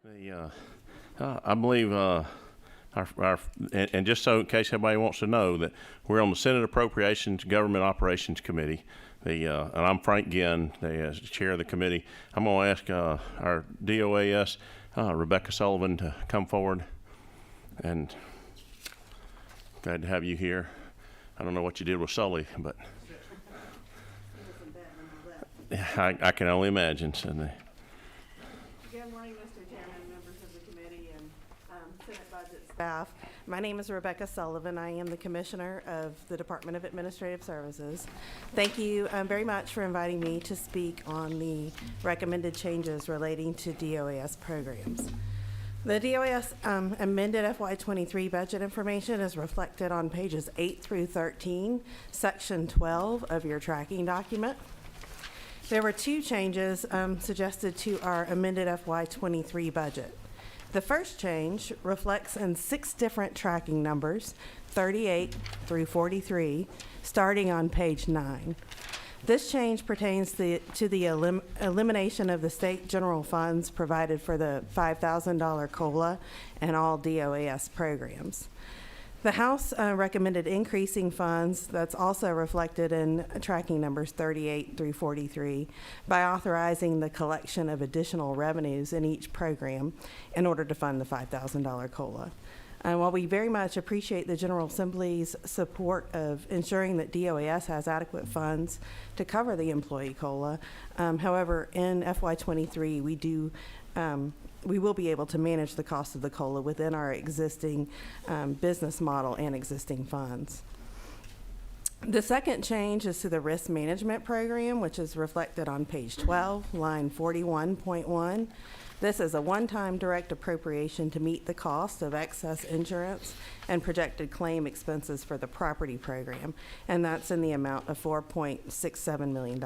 I believe and just so in case everybody wants to know that we're on the Senate Appropriations Government Operations Committee. And I'm Frank Ginn, the chair of the committee. I'm going to ask our DOAS, Rebecca Sullivan, to come forward. And glad to have you here. I don't know what you did with Sully, but I can only imagine. So Good morning, Mr. Chairman, members of the committee, and Senate budget staff. My name is Rebecca Sullivan. I am the Commissioner of the Department of Administrative Services. Thank you very much for inviting me to speak on the recommended changes relating to DOAS programs. The DOAS amended FY23 budget information is reflected on pages 8 through 13, section 12 of your tracking document. There were two changes suggested to our amended FY23 budget. The first change reflects in 6 different tracking numbers, 38 through 43, starting on page 9. This change pertains to the elimination of the state general funds provided for the $5,000 COLA and all DOAS programs. The House recommended increasing funds, that's also reflected in tracking numbers 38 through 43, by authorizing the collection of additional revenues in each program in order to fund the $5,000 COLA. And while we very much appreciate the General Assembly's support of ensuring that DOAS has adequate funds to cover the employee COLA, however, in FY23 we will be able to manage the cost of the COLA within our existing business model and existing funds. The second change is to the risk management program, which is reflected on page 12, line 41.1. This is a one-time direct appropriation to meet the cost of excess insurance and projected claim expenses for the property program, and that's in the amount of $4.67 million.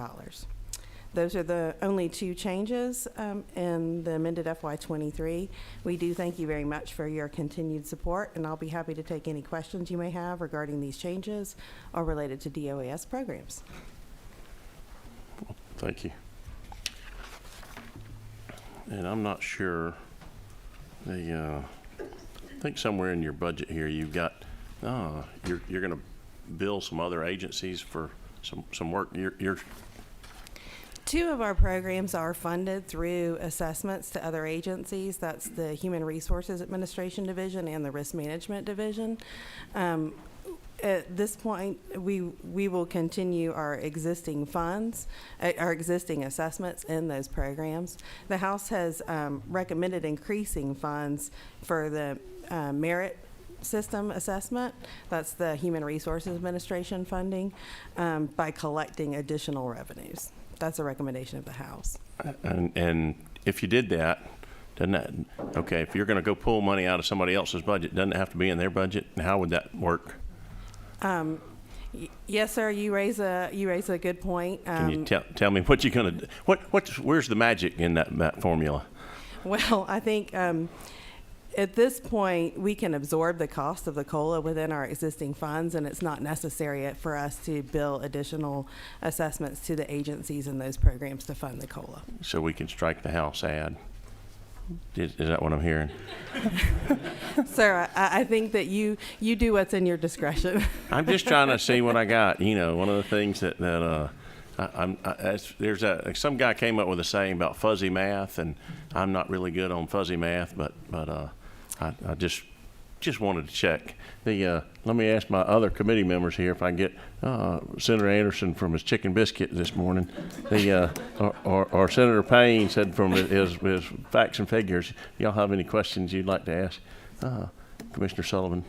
Those are the only two changes in the amended FY23. We do thank you very much for your continued support, and I'll be happy to take any questions you may have regarding these changes or related to DOAS programs. thank you. And I'm not sure, I think somewhere in your budget here you've got, you're going to bill some other agencies for some work. Two of our programs are funded through assessments to other agencies. That's the Human Resources Administration Division and the Risk Management Division. At this point, we will continue our existing funds, our existing assessments in those programs. The House has recommended increasing funds for the merit system assessment, that's the Human Resources Administration funding, by collecting additional revenues. That's a recommendation of the House. And if you did that, doesn't that, okay, if you're going to go pull money out of somebody else's budget, doesn't it have to be in their budget? And how would that work? Yes, sir. You raise a good point. Can you tell me what you're going to do? Where's the magic in that formula? Well, I think at this point we can absorb the cost of the COLA within our existing funds, and it's not necessary for us to bill additional assessments to the agencies in those programs to fund the COLA. So we can strike the House ad. Is that what I'm hearing? Sir, I think that you do what's in your discretion. I'm just trying to see what I got. You know, one of the things that there's some guy came up with a saying about fuzzy math, and I'm not really good on fuzzy math, but I just wanted to check. Let me ask my other committee members here if I can get Senator Anderson from his chicken biscuit this morning, or Senator Payne said from his facts and figures. Y'all have any questions you'd like to ask Commissioner Sullivan?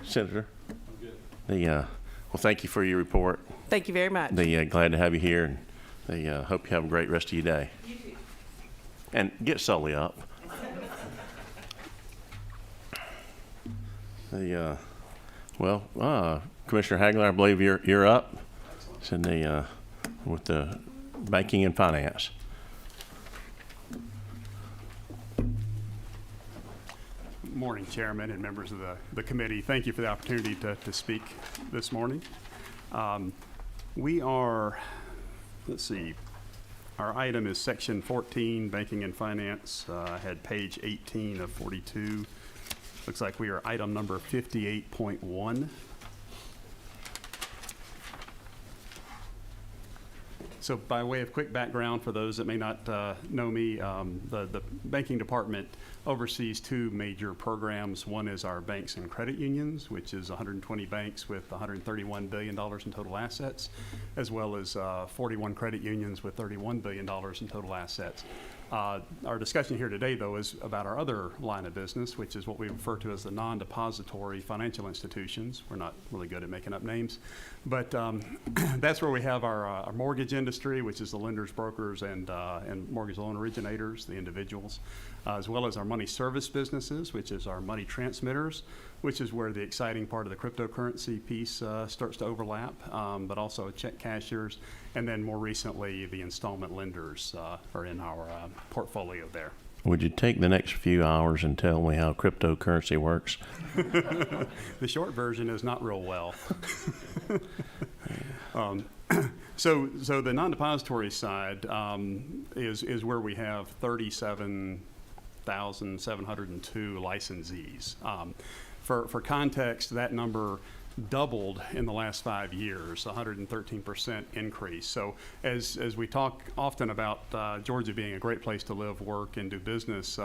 Senator? Well, thank you for your report. Thank you very much. Glad to have you here, and hope you have a great rest of your day. You too. And get Sully up. Commissioner Hagler, I believe you're up. It's in with the banking and finance. Morning, Chairman and members of the committee. Thank you for the opportunity to speak this morning. We are, let's see, Our item is section 14, banking and finance. I had page 18 of 42. Looks like we are item number 58.1. So by way of quick background for those that may not know me, the banking department oversees two major programs. One is our banks and credit unions, which is 120 banks with $131 billion in total assets, as well as 41 credit unions with $31 billion in total assets. Our discussion here today, though, is about our other line of business, which is what we refer to as the non-depository financial institutions. We're not really good at making up names, but that's where we have our mortgage industry, which is the lenders, brokers, and mortgage loan originators, the individuals, as well as our money service businesses, which is our money transmitters, which is where the exciting part of the cryptocurrency piece starts to overlap, but also check cashiers, and then more recently, the installment lenders are in our portfolio there. Would you take the next few hours and tell me how cryptocurrency works? The short version is not real well. So the non-depository side is where we have 37,702 licensees. For context, that number doubled in the last 5 years, 113% increase. So as we talk often about Georgia being a great place to live, work, and do business,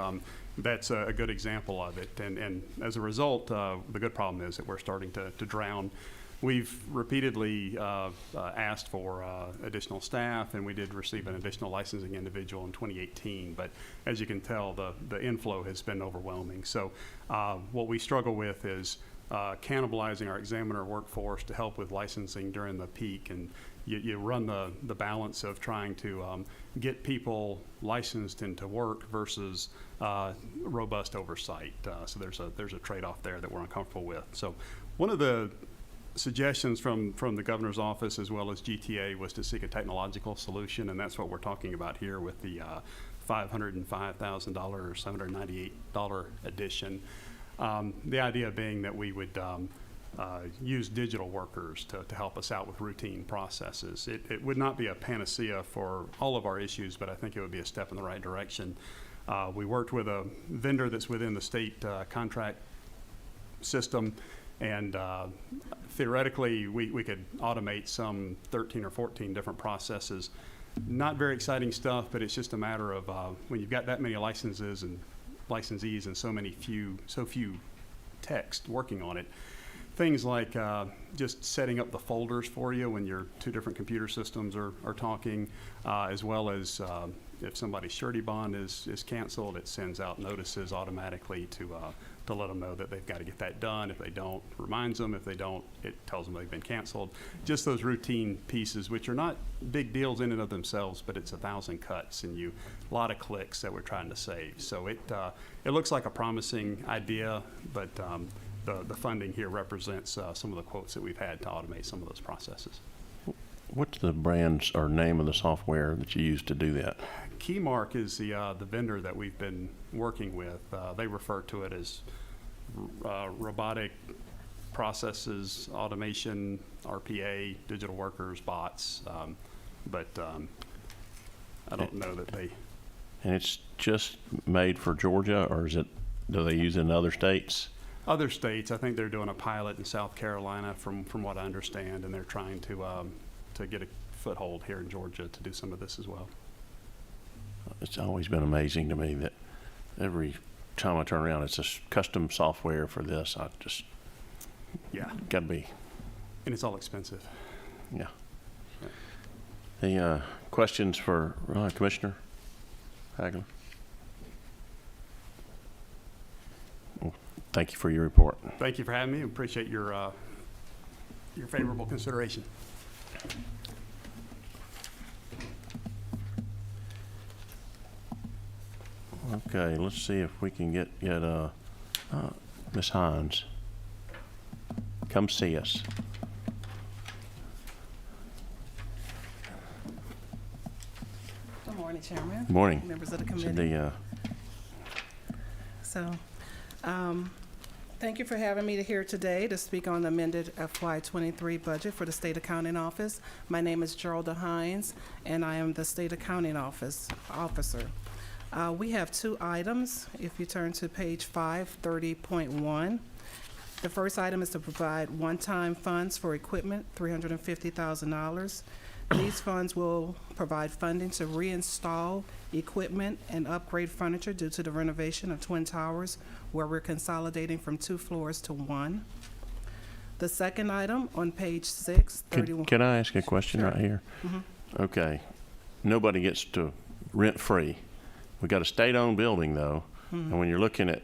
that's a good example of it. And as a result, the good problem is that we're starting to drown. We've repeatedly asked for additional staff, and we did receive an additional licensing individual in 2018. But as you can tell, the inflow has been overwhelming. So what we struggle with is cannibalizing our examiner workforce to help with licensing during the peak, and you run the balance of trying to get people licensed and to work versus robust oversight. So there's a trade-off there that we're uncomfortable with. So one of the suggestions from the governor's office as well as GTA was to seek a technological solution, and that's what we're talking about here with the $505,000 or $798 addition. The idea being that we would use digital workers to help us out with routine processes. It would not be a panacea for all of our issues, but I think it would be a step in the right direction. We worked with a vendor that's within the state contract system, and theoretically we could automate some 13 or 14 different processes. Not very exciting stuff, but it's just a matter of when you've got that many licenses and licensees and so few text working on it. Things like just setting up the folders for you when your two different computer systems are talking, as well as if somebody's surety bond is canceled, it sends out notices automatically to let them know that they've got to get that done. If they don't, it reminds them. If they don't, it tells them they've been canceled. Just those routine pieces, which are not big deals in and of themselves, but it's 1,000 cuts and a lot of clicks that we're trying to save. So it looks like a promising idea, but the funding here represents some of the quotes that we've had to automate some of those processes. What's the brands or name of the software that you use to do that? Keymark is the vendor that we've been working with. They refer to it as robotic processes, automation, RPA, digital workers, bots, but I don't know that they... And it's just made for Georgia, or do they use it in other states? Other states. I think they're doing a pilot in South Carolina from what I understand, and they're trying to get a foothold here in Georgia to do some of this as well. It's always been amazing to me that every time I turn around, it's a custom software for this. I just, yeah, got to be. And it's all expensive. Yeah. Any questions for Commissioner Hagler? Well, thank you for your report. Thank you for having me. Appreciate your favorable consideration. Okay, let's see if we can get Ms. Hines. Come see us. Good morning, Chairman. Good morning. Members of the So committee. the, Thank you for having me here today to speak on the amended FY23 budget for the State Accounting Office. My name is Geralda Hines, and I am the State Accounting Officer. We have two items. If you turn to page 530.1, the first item is to provide one-time funds for equipment, $350,000. These funds will provide funding to reinstall equipment and upgrade furniture due to the renovation of Twin Towers, where we're consolidating from 2 floors to 1. The second item on page 6, 31. Can I ask a question right here? Okay, nobody gets to rent free. We got a state-owned building though, and when you're looking at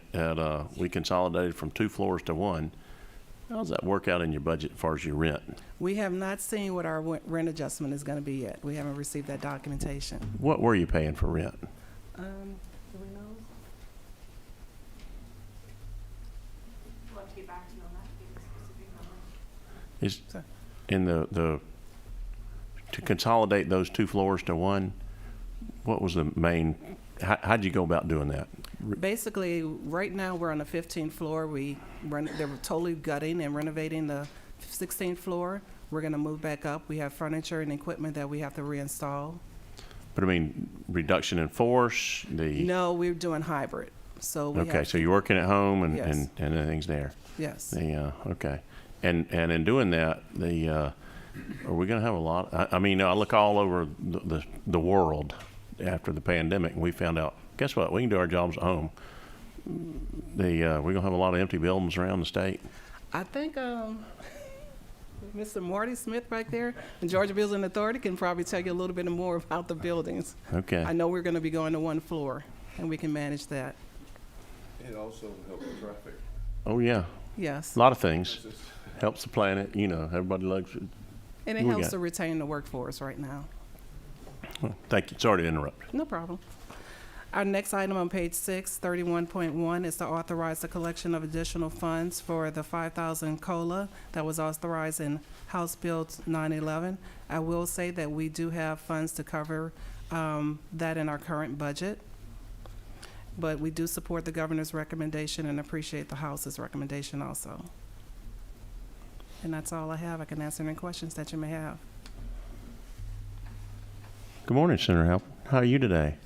we consolidated from 2 floors to 1, how does that work out in your budget as far as your rent? We have not seen what our rent adjustment is going to be yet. We haven't received that documentation. What were you paying for rent? Do we know? We'll have to get back to you on that, to give a specific number. Is Sorry. in to consolidate those 2 floors to 1, what was the main, how'd you go about doing that? Basically, right now, we're on the 15th floor. They're totally gutting and renovating the 16th floor. We're going to move back up. We have furniture and equipment that we have to reinstall. But I mean, reduction in force, No, we're doing hybrid. So we okay, have, so you're working at home and, Yes. and everything's there. yes. Okay. And in doing that, are we gonna have a lot, I mean, I look all over the world after the pandemic, and we found out, guess what, we can do our jobs at home. We're gonna have a lot of empty buildings around the state. I think Mr. Marty Smith right there, the Georgia Building Authority, can probably tell you a little bit more about the buildings. Okay. I know we're going to be going to 1 floor, and we can manage that. It also helps traffic. Oh, yeah, Yes. a lot of things. Helps the planet, everybody loves it. And it we helps got? to retain the workforce right now. Well, thank you, sorry to interrupt. No problem. Our next item on page 6, 31.1, is to authorize the collection of additional funds for the 5,000 COLA that was authorized in House Bill 911. I will say that we do have funds to cover that in our current budget, but we do support the governor's recommendation and appreciate the House's recommendation also. And that's all I have. I can answer any questions that you may have. Good morning, Senator Halp. How are you today?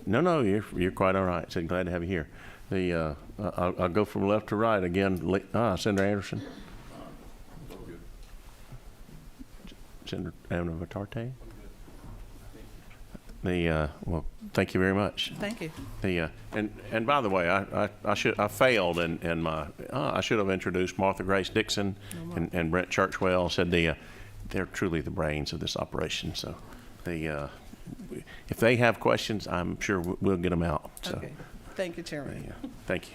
No, you're quite all right. So glad to have you here. I'll go from left to right again. Senator Anderson. Senator Avenatarte. Well, thank you very much. Thank you. And by the way, I failed in my I should have introduced Martha Grace Dixon and Brent Churchwell. Said they're truly the brains of this operation. So if they have questions, I'm sure we'll get them out. So Okay. Thank you, Chairman. thank you.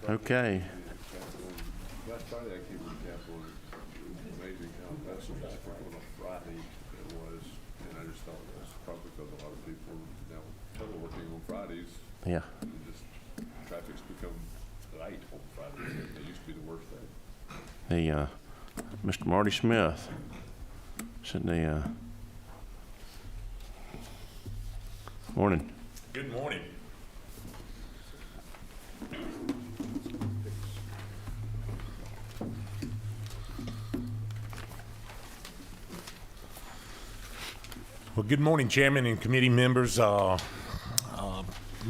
Okay. Last Friday I came to the Capitol, and it was amazing how specific on a Friday it was, and I just thought that's probably because a lot of people now teleworking on Fridays, Yeah. and just traffic's become light on Fridays. It used to be the worst thing. Mr. Marty Smith. Sitting morning. Good morning. Well, good morning, Chairman and committee members. My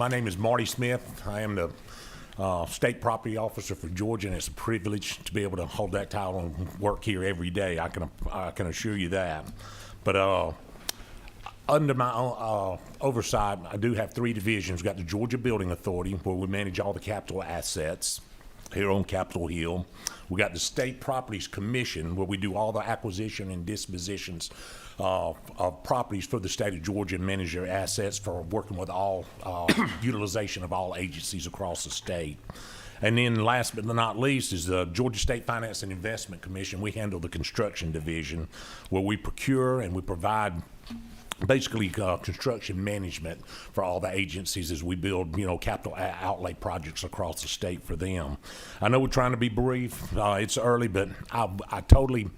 name is Marty Smith. I am the State Property Officer for Georgia, and it's a privilege to be able to hold that title and work here every day. I can assure you that. But under my oversight, I do have 3 divisions. We've got the Georgia Building Authority, where we manage all the capital assets here on Capitol Hill. We got the State Properties Commission, where we do all the acquisition and dispositions of properties for the state of Georgia and manage their assets for working with all utilization of all agencies across the state. And then last but not least is the Georgia State Finance and Investment Commission. We handle the construction division, where we procure and we provide basically construction management for all the agencies as we build, capital outlay projects across the state for them. I know we're trying to be brief. It's early, but I totally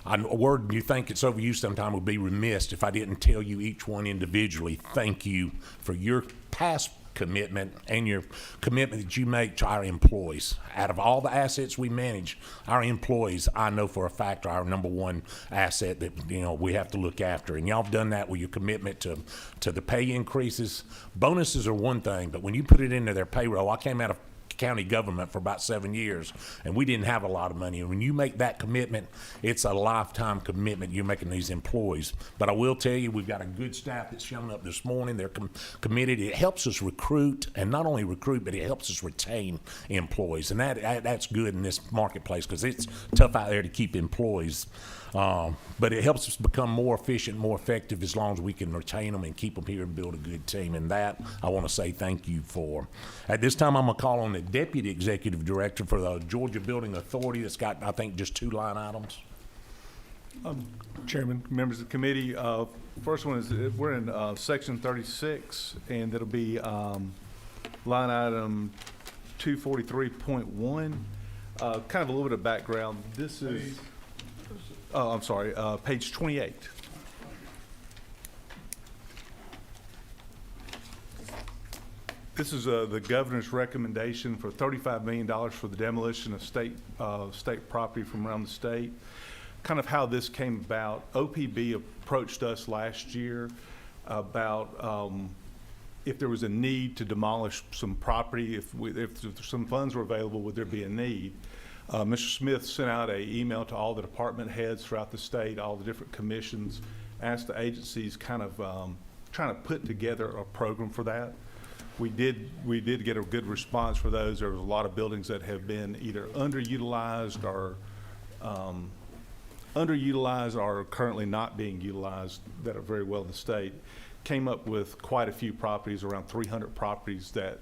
A word you think it's overused sometime would be remiss if I didn't tell you each one individually, thank you for your past commitment and your commitment that you make to our employees. Out of all the assets we manage, our employees, I know for a fact, are our number one asset that, you know, we have to look after. And y'all have done that with your commitment to the pay increases. Bonuses are one thing, but when you put it into their payroll, I came out of county government for about 7 years, and we didn't have a lot of money. And when you make that commitment, it's a lifetime commitment you're making these employees. But I will tell you, we've got a good staff that's shown up this morning. They're committed. It helps us recruit, and not only recruit, but it helps us retain employees. And that's good in this marketplace because it's tough out there to keep employees. But it helps us become more efficient, more effective as long as we can retain them and keep them here and build a good team. And that I want to say thank you for. At this time, I'm going to call on the Deputy Executive Director for the Georgia Building Authority that's got, I think, just 2 line items. Chairman, members of the committee, first one is we're in section 36, and it'll be line item 243.1. Kind of a little bit of background. This is, I'm sorry, page 28. This is the governor's recommendation for $35 million for the demolition of state property from around the state. Kind of how this came about, OPB approached us last year about if there was a need to demolish some property, if some funds were available, would there be a need? Mr. Smith sent out an email to all the department heads throughout the state, all the different commissions, asked the agencies kind of trying to put together a program for that. We did get a good response for those. There was a lot of buildings that have been either underutilized or currently not being utilized that are very well in the state. Came up with quite a few properties, around 300 properties that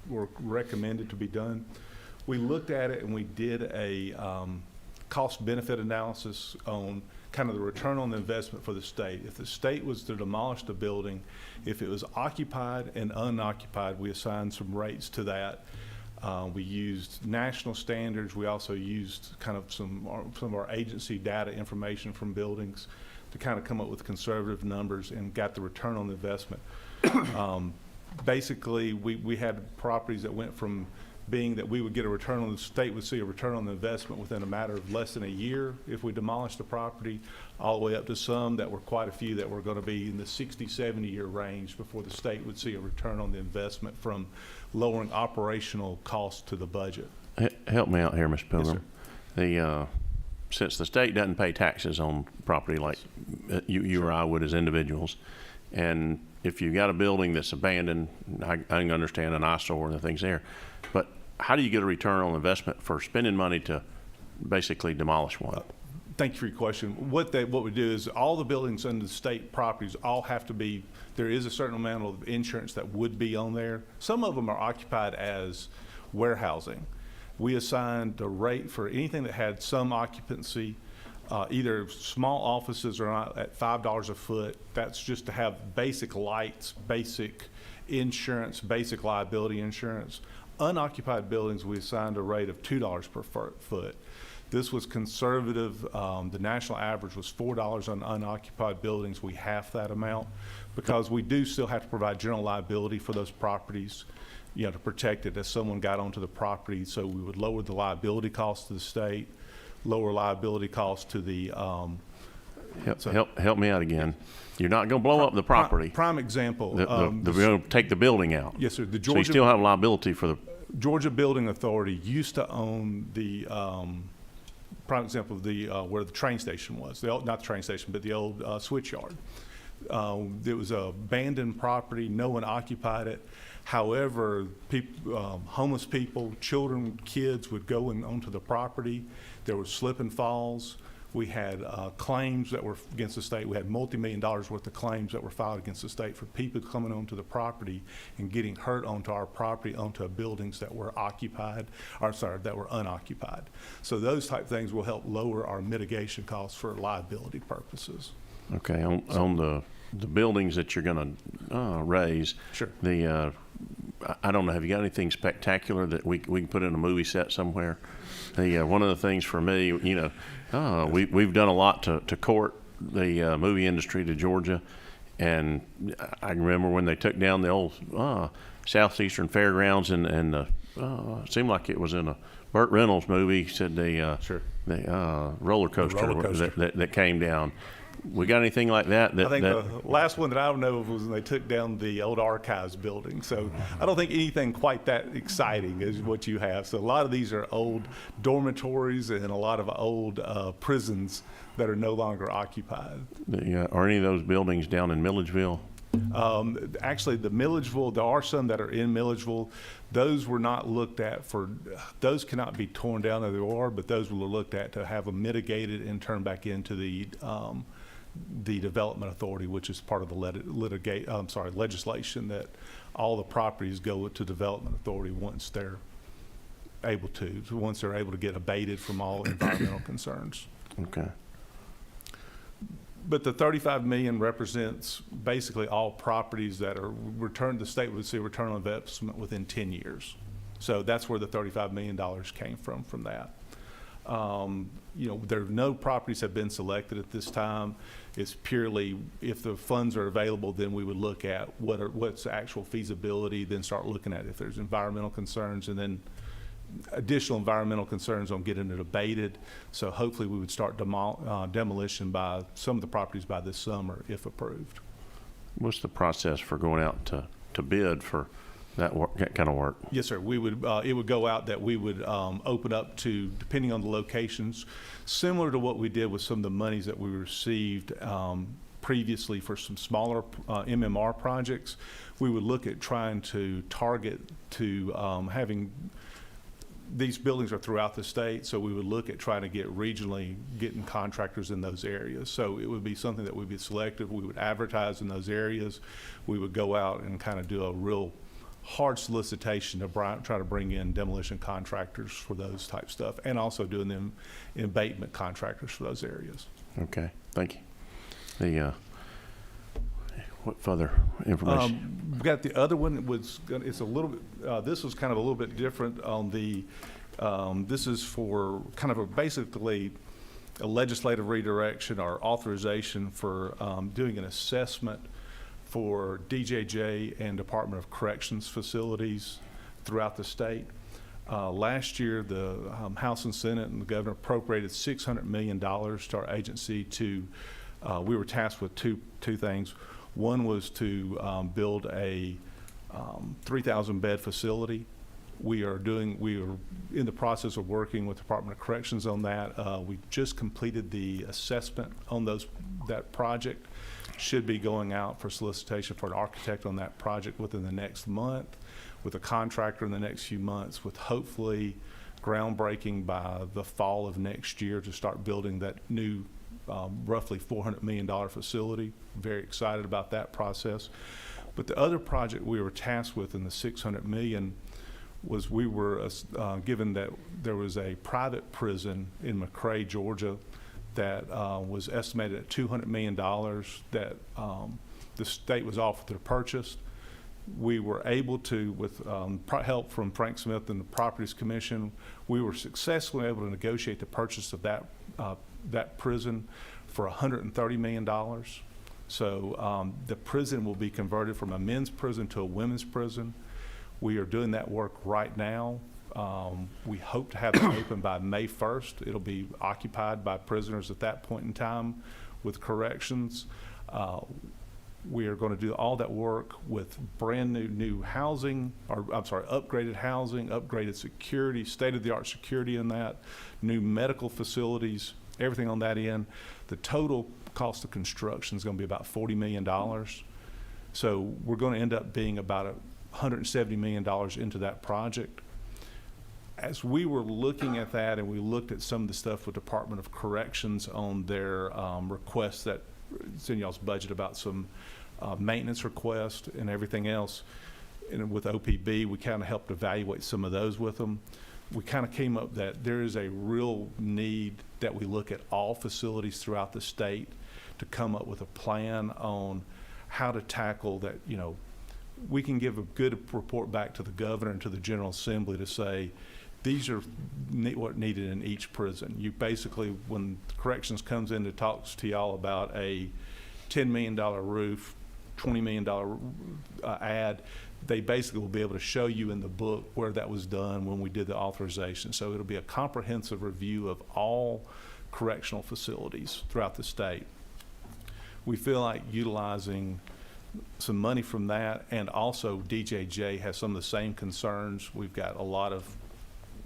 were recommended to be done. We looked at it and we did a cost-benefit analysis on kind of the return on the investment for the state. If the state was to demolish the building, if it was occupied and unoccupied, we assigned some rates to that. We used national standards. We also used kind of some of our agency data information from buildings to kind of come up with conservative numbers and got the return on the investment. Basically, we had properties that went from being that we would get a return on the state would see a return on the investment within a matter of less than a year if we demolished the property, all the way up to some that were quite a few that were going to be in the 60, 70-year range before the state would see a return on the investment from lowering operational costs to the budget. Help me out here, Mr. Pilgrim. Yes, The since the state doesn't pay taxes on property like you or I would as individuals, and if you got a building that's abandoned, I can understand an eyesore and the things there, but how do you get a return on investment for spending money to basically demolish one? Thank you for your question. What we do is all the buildings under the state properties all have to be, there is a certain amount of insurance that would be on there. Some of them are occupied as warehousing. We assigned a rate for anything that had some occupancy, either small offices or not, at $5 a foot. That's just to have basic lights, basic insurance, basic liability insurance. Unoccupied buildings, we assigned a rate of $2 per foot. This was conservative. The national average was $4 on unoccupied buildings. We half that amount because we do still have to provide general liability for those properties, you know, to protect it as someone got onto the property. So we would lower the liability costs to the state, lower liability costs to the Help me out again. You're not going to blow up the property. Prime example. We're going to take the building out. Yes, sir. The So you still have liability for the. Georgia Building Authority used to own the prime example of the where the train station was. Not the train station, but the old switch yard. It was a abandoned property. No one occupied it. However, homeless people, children, kids would go onto the property. There was slip and falls. We had claims that were against the state. We had multi-million dollars worth of claims that were filed against the state for people coming onto the property and getting hurt onto our property, onto buildings that were occupied, or sorry, that were unoccupied. So those type things will help lower our mitigation costs for liability purposes. Okay, on the buildings that you're going to raise. Sure. I don't know, have you got anything spectacular that we can put in a movie set somewhere? One of the things for me, we've done a lot to court the movie industry to Georgia, and I can remember when they took down the old Southeastern Fairgrounds, and it seemed like it was in a Burt Reynolds movie. Said Sure. the roller coaster, roller coaster. That came down. We got anything like that? I think the last one that I know of was when they took down the old archives building. So I don't think anything quite that exciting is what you have. So a lot of these are old dormitories and a lot of old prisons that are no longer occupied. Are any of those buildings down in Milledgeville? Actually, the Milledgeville, there are some that are in Milledgeville. Those were not looked at those cannot be torn down, as they are, but those were looked at to have them mitigated and turned back into the Development Authority, which is part of the legislation that all the properties go to Development Authority once they're able to get abated from all environmental concerns. Okay. But the 35 million represents basically all properties that are returned. The state would see a return on investment within 10 years. So that's where the $35 million came from that. No properties have been selected at this time. It's purely, if the funds are available, then we would look at what's the actual feasibility, then start looking at if there's environmental concerns, and then additional environmental concerns on getting it abated. So hopefully we would start demolition by some of the properties by this summer if approved. What's the process for going out to bid for that kind of work? Yes, sir. We would. It would go out that we would open up to, depending on the locations, similar to what we did with some of the monies that we received previously for some smaller MMR projects. We would look at trying to target to having. These buildings are throughout the state, so we would look at trying to getting contractors in those areas. So it would be something that would be selective. We would advertise in those areas. We would go out and kind of do a real hard solicitation to try to bring in demolition contractors for those type stuff, and also doing them abatement contractors for those areas. Okay, thank you. What further information? We got the other one. It's a little bit. This was kind of a little bit different on the. This is for kind of basically a legislative redirection or authorization for doing an assessment for DJJ and Department of Corrections facilities throughout the state. Last year, the House and Senate and the governor appropriated $600 million to our agency to. We were tasked with two things. One was to build a 3,000-bed facility. We are in the process of working with the Department of Corrections on that. We just completed the assessment on that project. Should be going out for solicitation for an architect on that project within the next month, with a contractor in the next few months, with hopefully groundbreaking by the fall of next year to start building that new roughly $400 million facility. Very excited about that process. But the other project we were tasked with in the $600 million was we were given that there was a private prison in McRae, Georgia, that was estimated at $200 million that the state was offered to purchase. We were able to, with help from Frank Smith and the Properties Commission, we were successfully able to negotiate the purchase of that prison for $130 million. So the prison will be converted from a men's prison to a women's prison. We are doing that work right now. We hope to have it open by May 1st. It'll be occupied by prisoners at that point in time with corrections. We are going to do all that work with brand new housing, upgraded housing, upgraded security, state-of-the-art security in that, new medical facilities, everything on that end. The total cost of construction is going to be about $40 million. So we're going to end up being about $170 million into that project. As we were looking at that, and we looked at some of the stuff with Department of Corrections on their requests that it's in y'all's budget about some maintenance requests and everything else, and with OPB, we kind of helped evaluate some of those with them. We kind of came up that there is a real need that we look at all facilities throughout the state to come up with a plan on how to tackle that, we can give a good report back to the governor and to the General Assembly to say, these are what needed in each prison. You basically, when corrections comes in to talks to y'all about a $10 million roof, $20 million ad, they basically will be able to show you in the book where that was done when we did the authorization. So it'll be a comprehensive review of all correctional facilities throughout the state. We feel like utilizing some money from that, and also DJJ has some of the same concerns. We've got a lot of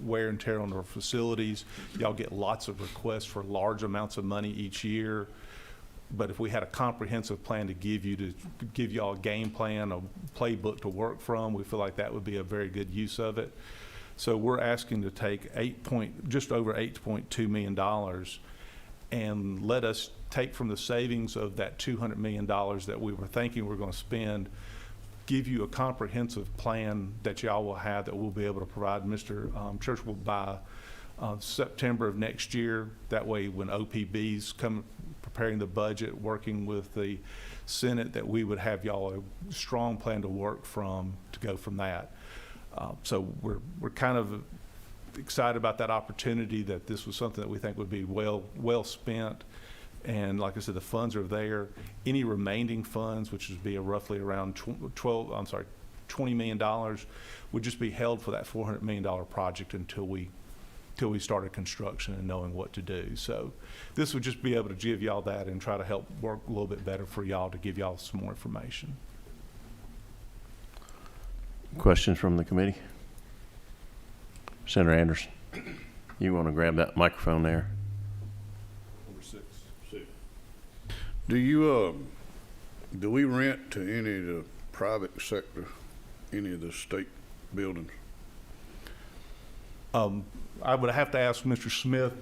wear and tear on our facilities. Y'all get lots of requests for large amounts of money each year. But if we had a comprehensive plan to give y'all a game plan, a playbook to work from, we feel like that would be a very good use of it. So we're asking to take just over $8.2 million and let us take from the savings of that $200 million that we were thinking we're going to spend, give you a comprehensive plan that y'all will have that we'll be able to provide Mr. Church will by September of next year. That way when OPB's come preparing the budget, working with the Senate, that we would have y'all a strong plan to work from to go from that. So we're kind of excited about that opportunity, that this was something that we think would be well spent. And like I said, the funds are there. Any remaining funds, which would be roughly around $20 million, would just be held for that $400 million project until we started construction and knowing what to do. So this would just be able to give y'all that and try to help work a little bit better for y'all to give y'all some more information. Questions from the committee? Senator Anderson, you want to grab that microphone there? Number 6. Do we rent to any of the private sector, any of the state buildings? I would have to ask Mr. Smith,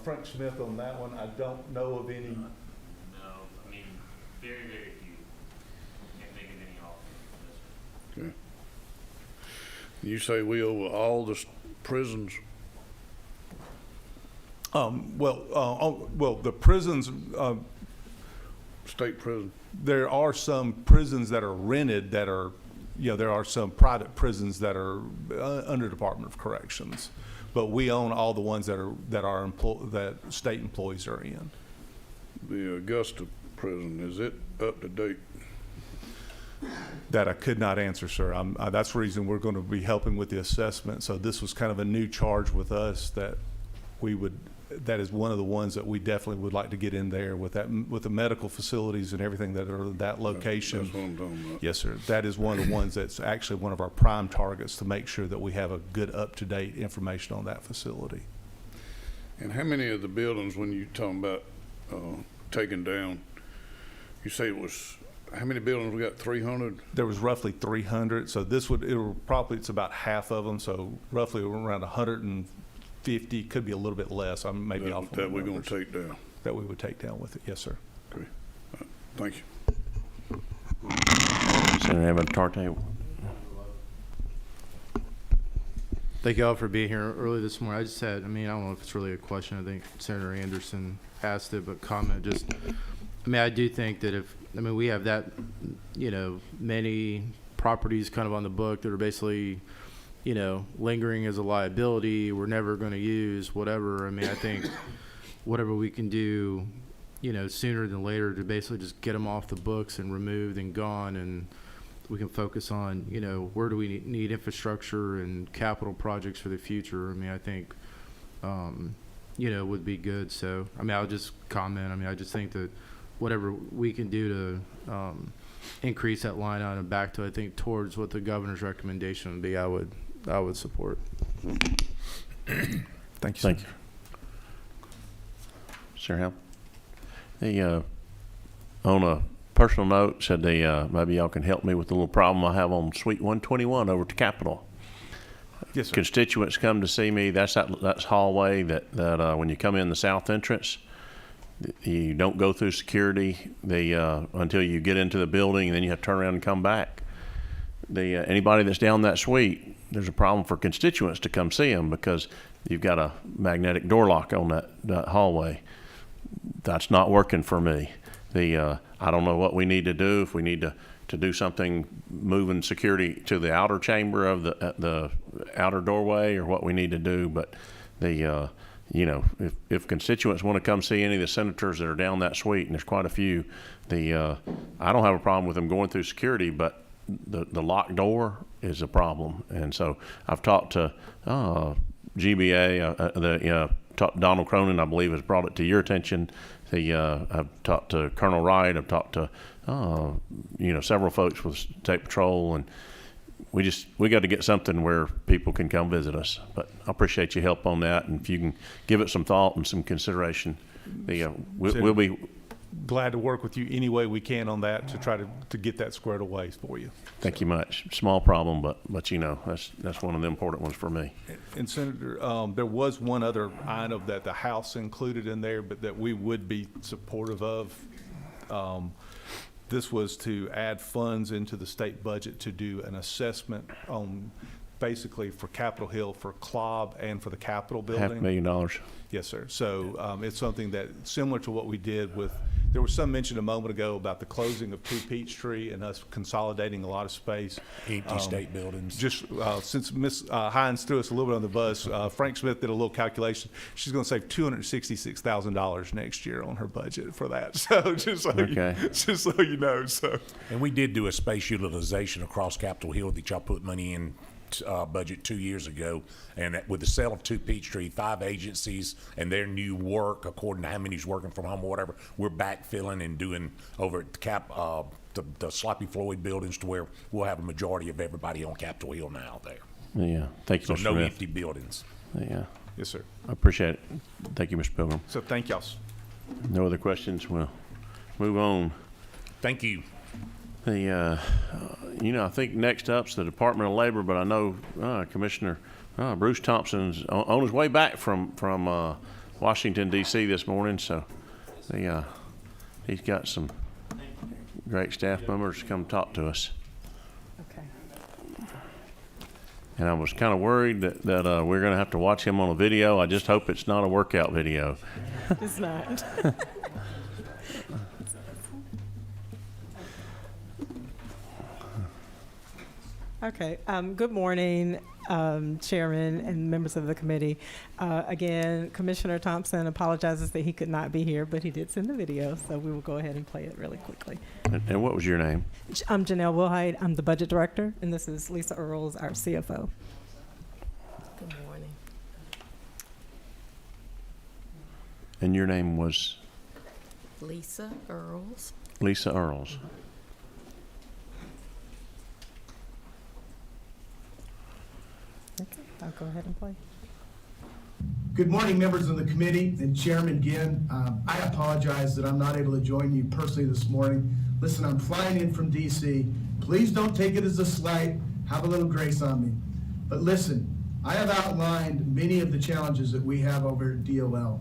Frank Smith on that one. I don't know of any. No, I mean, very, very few. Can't think of any off. Okay. You say we over all the prisons? Well, the prisons, State prison? there are some prisons that are rented that are, there are some private prisons that are under Department of Corrections, but we own all the ones that state employees are in. The Augusta prison, is it up to date? That I could not answer, sir. That's the reason we're going to be helping with the assessment. So this was kind of a new charge with us that that is one of the ones that we definitely would like to get in there with the medical facilities and everything that are in that location. That's what I'm talking about. Yes, sir. That is one of the ones that's actually one of our prime targets to make sure that we have a good up-to-date information on that facility. And how many of the buildings, when you talking about taking down, you say it was, how many buildings we got, 300? There was roughly 300, so it's about half of them, so roughly around 150, could be a little bit less. I'm maybe off on the That we're going numbers. to take down? That we would take down with it, yes, sir. Okay. All right. Thank you. Senator Abbott Tarte. Thank you all for being here early this morning. I don't know if it's really a question. I think Senator Anderson asked it, but comment I do think that we have that, many properties kind of on the book that are basically, lingering as a liability, we're never going to use, whatever. I think whatever we can do, sooner than later to basically just get them off the books and removed and gone, and we can focus on, where do we need infrastructure and capital projects for the future. I think, would be good. So, I'll just comment. I just think that whatever we can do to increase that line item back to, I think, towards what the governor's recommendation would be, I would support. Thank you, Thank sir. you. Senator Helm. On a personal note, said maybe y'all can help me with the little problem I have on Suite 121 over to Capitol. Yes, sir. Constituents come to see me. That's hallway that when you come in the south entrance, you don't go through security until you get into the building, and then you have to turn around and come back. Anybody that's down that suite, there's a problem for constituents to come see them because you've got a magnetic door lock on that hallway. That's not working for me. I don't know what we need to do, if we need to to do something, moving security to the outer chamber of the outer doorway, or what we need to do. But the, if constituents want to come see any of the senators that are down that suite, and there's quite a few, I don't have a problem with them going through security, but the locked door is a problem. And so I've talked to GBA, talked to Donald Cronin, I believe, has brought it to your attention. I've talked to Colonel Wright. I've talked to several folks with State Patrol, and we got to get something where people can come visit us. But I appreciate your help on that, and if you can give it some thought and some consideration, we'll be Glad to work with you any way we can on that to try to get that squared away for you. Thank you much. Small problem, but that's one of the important ones for me. And Senator, there was one other item that the House included in there, but that we would be supportive of. This was to add funds into the state budget to do an assessment on, basically for Capitol Hill, for CLOB, and for the Capitol building. $500,000. Yes, sir. So it's something that, similar to what we did with, there was some mention a moment ago about the closing of 2 Peachtree and us consolidating a lot of space. Empty state buildings. Just since Ms. Hines threw us a little bit on the bus, Frank Smith did a little calculation. She's going to save $266,000 next year on her budget for that. So just so you know. So. And we did do a space utilization across Capitol Hill that y'all put money in budget 2 years ago, and with the sale of 2 Peachtree, 5 agencies and their new work, according to how many's working from home or whatever, we're backfilling and doing over at the Sloppy Floyd buildings to where we'll have a majority of everybody on Capitol Hill now there. Yeah, thank you, So Mr. no Smith. empty buildings. Yeah, Yes, sir. I appreciate it. Thank you, Mr. Pilgrim. So thank y'all. No other questions? We'll move on. Thank you. I think next up's the Department of Labor, but I know Commissioner Bruce Thompson's on his way back from Washington, D.C. this morning, so he's got some great staff members to come talk to us. Okay. And I was kind of worried that we're going to have to watch him on a video. I just hope it's not a workout video. It's not. Okay, good morning, Chairman and members of the committee. Again, Commissioner Thompson apologizes that he could not be here, but he did send the video, so we will go ahead and play it really quickly. And what was your name? I'm Janelle Wilhite. I'm the budget director, and this is Lisa Earls, our CFO. Good morning. And your name was? Lisa Earls. Lisa Earls. Okay, I'll go ahead and play. Good morning, members of the committee and Chairman Ginn. I apologize that I'm not able to join you personally this morning. Listen, I'm flying in from DC. Please don't take it as a slight. Have a little grace on me. But listen, I have outlined many of the challenges that we have over at DOL,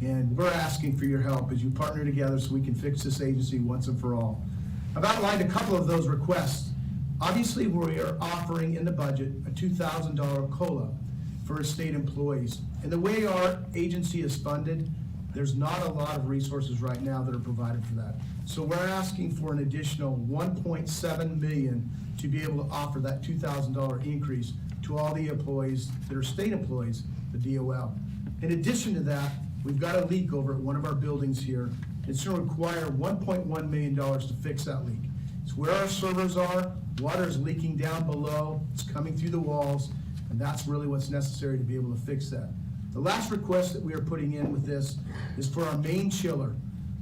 and we're asking for your help as you partner together so we can fix this agency once and for all. I've outlined a couple of those requests. Obviously, we are offering in the budget a $2,000 COLA for state employees. And the way our agency is funded, there's not a lot of resources right now that are provided for that. So we're asking for an additional $1.7 million to be able to offer that $2,000 increase to all the employees that are state employees, the DOL. In addition to that, we've got a leak over at one of our buildings here. It's going to require $1.1 million to fix that leak. It's where our servers are. Water is leaking down below. It's coming through the walls, and that's really what's necessary to be able to fix that. The last request that we are putting in with this is for our main chiller.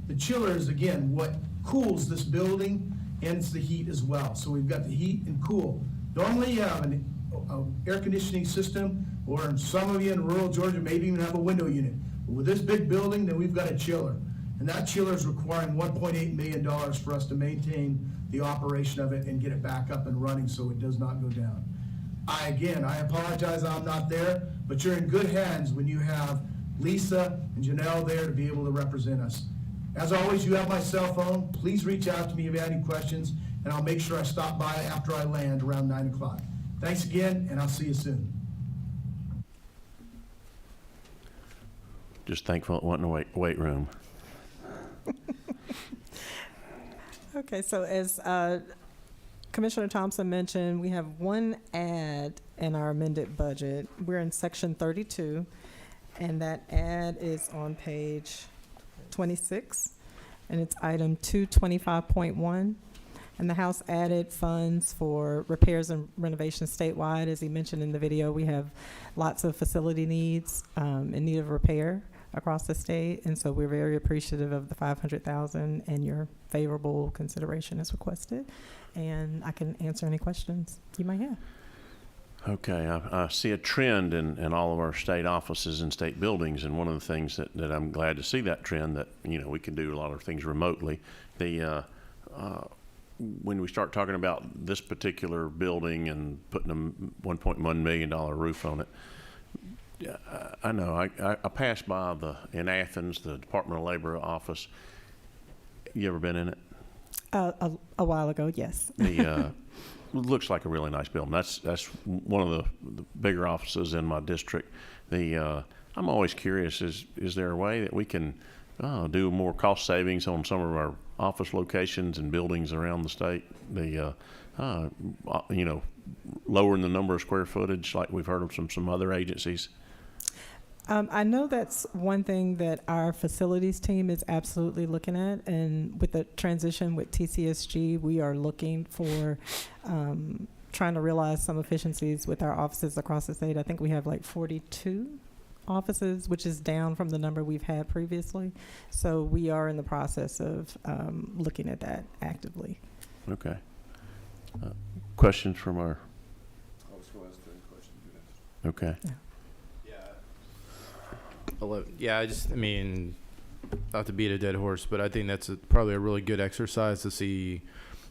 The chiller is, again, what cools this building, and it's the heat as well. So we've got the heat and cool. Normally you have an air conditioning system, or some of you in rural Georgia maybe even have a window unit. But with this big building, then we've got a chiller. And that chiller is requiring $1.8 million for us to maintain the operation of it and get it back up and running so it does not go down. I apologize I'm not there, but you're in good hands when you have Lisa and Janelle there to be able to represent us. As always, you have my cell phone. Please reach out to me if you have any questions, and I'll make sure I stop by after I land around 9 o'clock. Thanks again, and I'll see you soon. Just thankful it wasn't a weight room. Okay, so as Commissioner Thompson mentioned we have one ad in our amended budget. We're in section 32, and that ad is on page 26, and it's item 225.1. And the House added funds for repairs and renovations statewide. As he mentioned in the video, we have lots of facility needs in need of repair across the state, and so we're very appreciative of the $500,000 and your favorable consideration as requested. And I can answer any questions you might have. Okay, I see a trend in all of our state offices and state buildings, and one of the things that I'm glad to see that trend, that, you know, we can do a lot of things remotely. When we start talking about this particular building and putting a $1.1 million roof on it, I know, I passed by in Athens, the Department of Labor office. You ever been in it? A while ago, yes. Looks like a really nice building. That's one of the bigger offices in my district. I'm always curious, is there a way that we can do more cost savings on some of our office locations and buildings around the state? You know, lowering the number of square footage like we've heard from some other agencies. I know that's one thing that our facilities team is absolutely looking at, and with the transition with TCSG, we are looking for trying to realize some efficiencies with our offices across the state. I think we have like 42 offices, which is down from the number we've had previously. So we are in the process of looking at that actively. Okay. Questions from our? I was going to ask the question you asked. Okay. Yeah. I mean, not to beat a dead horse, but I think that's probably a really good exercise to see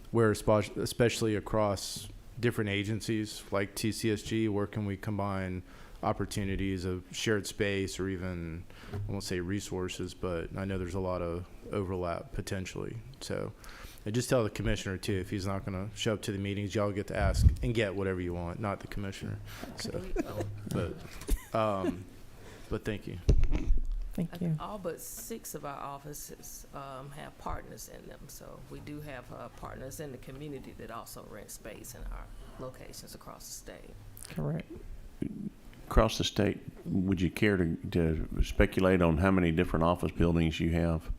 where, especially across different agencies like TCSG, where can we combine opportunities of shared space, or even, I won't say resources, but I know there's a lot of overlap potentially. So I just tell the commissioner too, if he's not going to show up to the meetings, y'all get to ask and get whatever you want, not the commissioner. So, but thank you. Thank you. All but 6 of our offices have partners in them, so we do have partners in the community that also rent space in our locations across the state. Correct. Across the state, would you care to speculate on how many different office buildings you have?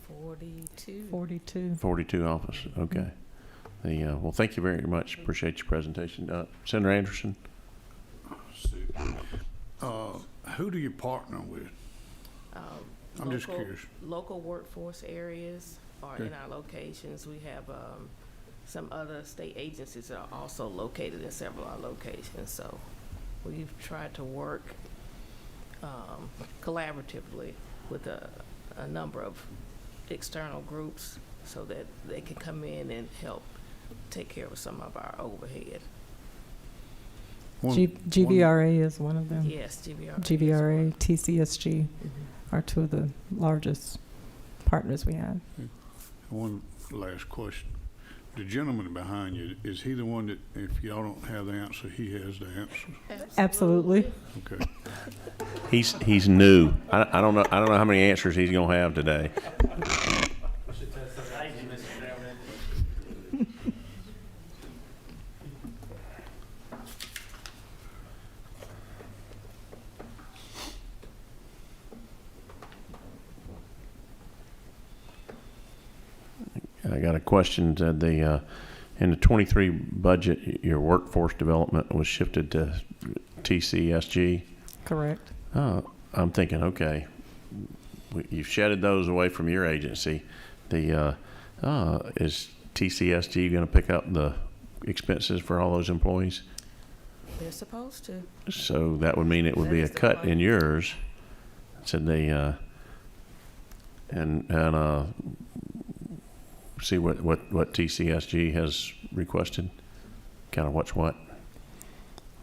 42. 42 offices. Okay. Well, thank you very much. Appreciate your presentation. Senator Anderson? Who do you partner with? I'm just curious. Local workforce areas are in our locations. We have some other state agencies that are also located in several of our locations. So we've tried to work collaboratively with a number of external groups so that they can come in and help take care of some of our overhead. GVRA is one of them. Yes, GVRA. GVRA, TCSG are two of the largest partners we have. One last question. The gentleman behind you, is he the one that, if y'all don't have the answer, he has the answer? Absolutely. Okay. He's new. I don't know how many answers he's gonna have today. I got a question. In the 23 budget, your workforce development was shifted to TCSG. Correct. I'm thinking, okay, you've shedded those away from your agency. Is TCSG going to pick up the expenses for all those employees? They're supposed to. So that would mean it would be a cut in yours. Said they see what TCSG has requested. Kind of what's what.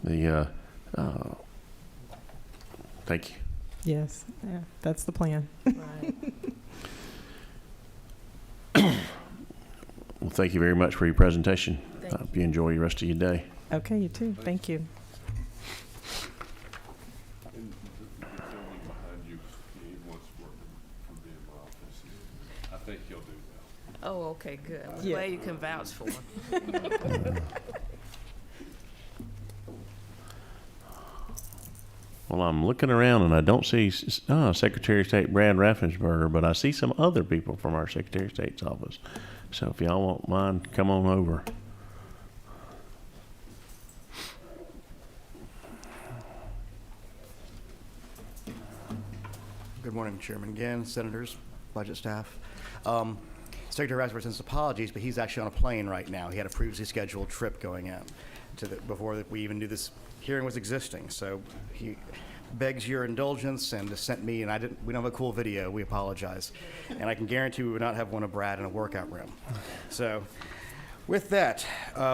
Thank you. Yes, yeah, that's the plan. Right. Well, thank you very much for your presentation. Thank Hope you enjoy the rest of your day. Okay, you too. Thank you. And the gentleman behind you, he wants working from me in my office. I think he'll do Oh, okay, good. I'm Yeah. glad you can vouch for him. Well, I'm looking around and I don't see Secretary of State Brad Raffensperger, but I see some other people from our Secretary of State's office. So if y'all won't mind, come on over. Good morning, Chairman again, Senators, budget staff. Secretary Rasmussen sends apologies, but he's actually on a plane right now. He had a previously scheduled trip going in before we even knew this hearing was existing. So he begs your indulgence and just sent me, and we don't have a cool video. We apologize. And I can guarantee we would not have one of Brad in a workout room. So with that,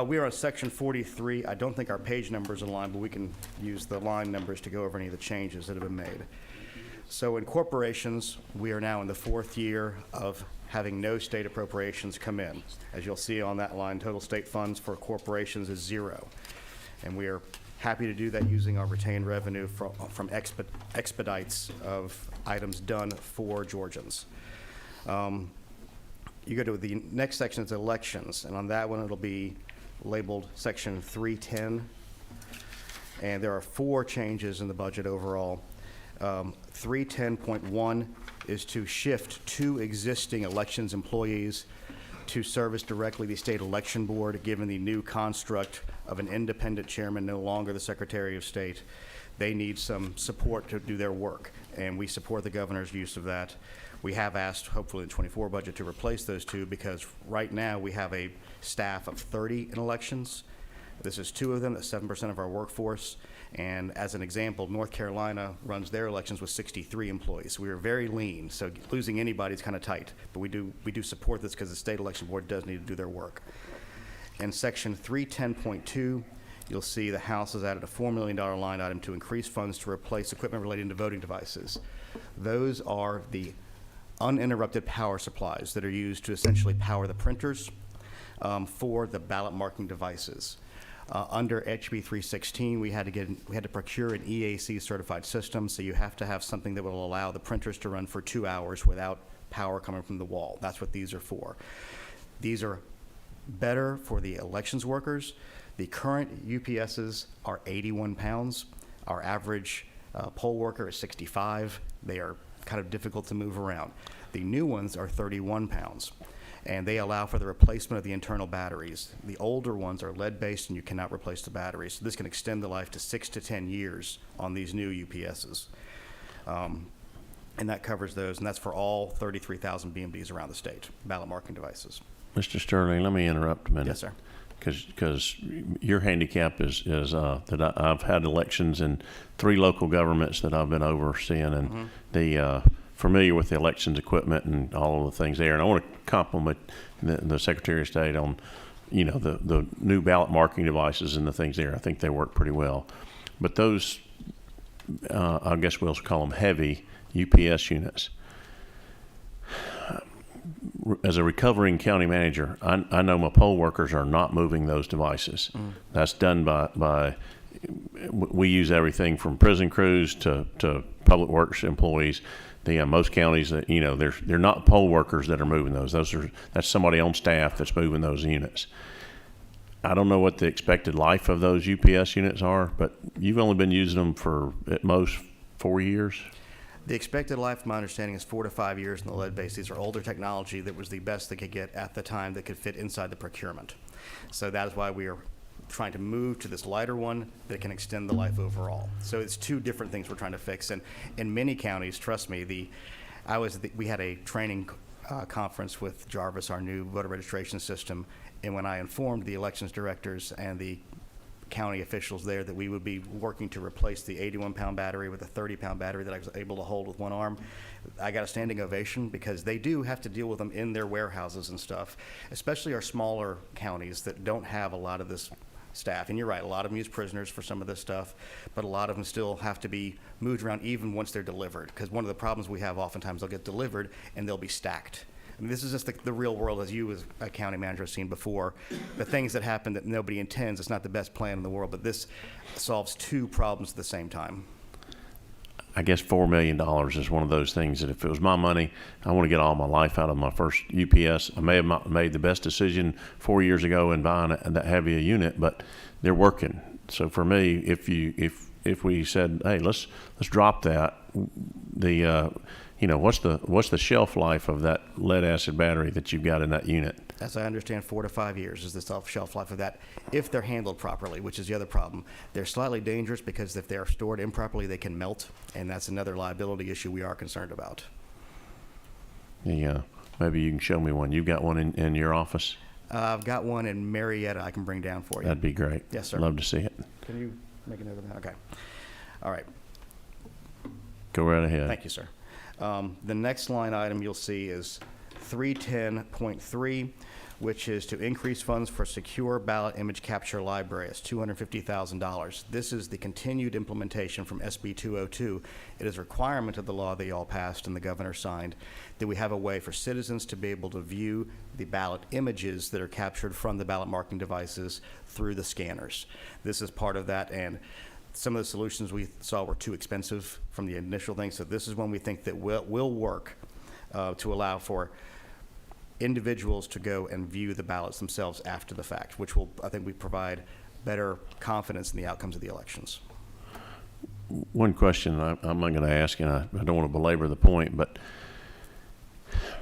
we are on section 43. I don't think our page numbers are in line, but we can use the line numbers to go over any of the changes that have been made. So in corporations, we are now in the 4th year of having no state appropriations come in. As you'll see on that line, total state funds for corporations is 0. And we are happy to do that using our retained revenue from expedites of items done for Georgians. You go to the next section, it's elections, and on that one it'll be labeled section 310. And there are 4 changes in the budget overall. 310.1 is to shift 2 existing elections employees to service directly the state election board, given the new construct of an independent chairman, no longer the Secretary of State. They need some support to do their work, and we support the governor's use of that. We have asked, hopefully in the 24 budget, to replace those 2 because right now we have a staff of 30 in elections. This is 2 of them, that's 7% of our workforce. And as an example, North Carolina runs their elections with 63 employees. We are very lean, so losing anybody is kind of tight. But we do support this because the state election board does need to do their work. In section 310.2, you'll see the House has added a $4 million line item to increase funds to replace equipment relating to voting devices. Those are the uninterrupted power supplies that are used to essentially power the printers for the ballot marking devices. Under HB 316, we had to procure an EAC certified system, so you have to have something that will allow the printers to run for 2 hours without power coming from the wall. That's what these are for. These are better for the elections workers. The current UPSs are 81 pounds. Our average poll worker is 65. They are kind of difficult to move around. The new ones are 31 pounds. And they allow for the replacement of the internal batteries. The older ones are lead-based, and you cannot replace the batteries. So this can extend the life to 6 to 10 years on these new UPSs. And that covers those, and that's for all 33,000 BMDs around the state, ballot marking devices. Mr. Sterling, let me interrupt a minute. Yes, sir. Because your handicap is that I've had elections in 3 local governments that I've been overseeing, and the familiar with the elections equipment and all of the things there. And I want to compliment the Secretary of State on, the new ballot marking devices and the things there. I think they work pretty well. But those, I guess we'll call them heavy UPS units. As a recovering county manager, I know my poll workers are not moving those devices. That's done by we use everything from prison crews to public works employees. Most counties that they're not poll workers that are moving those. That's somebody on staff that's moving those units. I don't know what the expected life of those UPS units are, but you've only been using them for at most 4 years. The expected life, my understanding, is 4 to 5 years in the lead base. These are older technology that was the best they could get at the time that could fit inside the procurement. So that is why we are trying to move to this lighter one that can extend the life overall. So it's 2 different things we're trying to fix. And in many counties, trust me, we had a training conference with Jarvis, our new voter registration system, and when I informed the elections directors and the county officials there that we would be working to replace the 81-pound battery with a 30-pound battery that I was able to hold with one arm, I got a standing ovation because they do have to deal with them in their warehouses and stuff, especially our smaller counties that don't have a lot of this staff. And you're right, a lot of them use prisoners for some of this stuff, but a lot of them still have to be moved around even once they're delivered, because one of the problems we have oftentimes, they'll get delivered and they'll be stacked. I mean, this is just the real world, as you as a county manager have seen before. The things that happen that nobody intends, it's not the best plan in the world, but this solves 2 problems at the same time. I guess $4 million is one of those things that if it was my money, I want to get all my life out of my first UPS. I may have not made the best decision 4 years ago in buying that heavy a unit, but they're working. So for me, if we said, hey, let's drop that, what's the shelf life of that lead acid battery that you've got in that unit? As I understand, 4 to 5 years is the shelf life of that, if they're handled properly, which is the other problem. They're slightly dangerous because if they're stored improperly, they can melt, and that's another liability issue we are concerned about. Yeah, maybe you can show me one. You've got one in your office? I've got one in Marietta I can bring down for you. That'd be great. Yes, sir. Love to see it. Can you make a note of that? Okay. All right. Go right ahead. Thank you, sir. The next line item you'll see is 310.3, which is to increase funds for secure ballot image capture library. It's $250,000. This is the continued implementation from SB 202. It is a requirement of the law that you all passed and the governor signed that we have a way for citizens to be able to view the ballot images that are captured from the ballot marking devices through the scanners. This is part of that, and some of the solutions we saw were too expensive from the initial thing, so this is one we think that will work to allow for individuals to go and view the ballots themselves after the fact, which will, I think, we provide better confidence in the outcomes of the elections. One question I'm not going to ask, and I don't want to belabor the point, but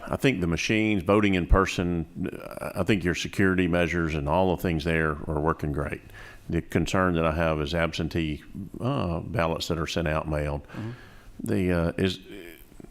I think the machines, voting in person, I think your security measures and all the things there are working great. The concern that I have is absentee ballots that are sent out mailed. Mm-hmm.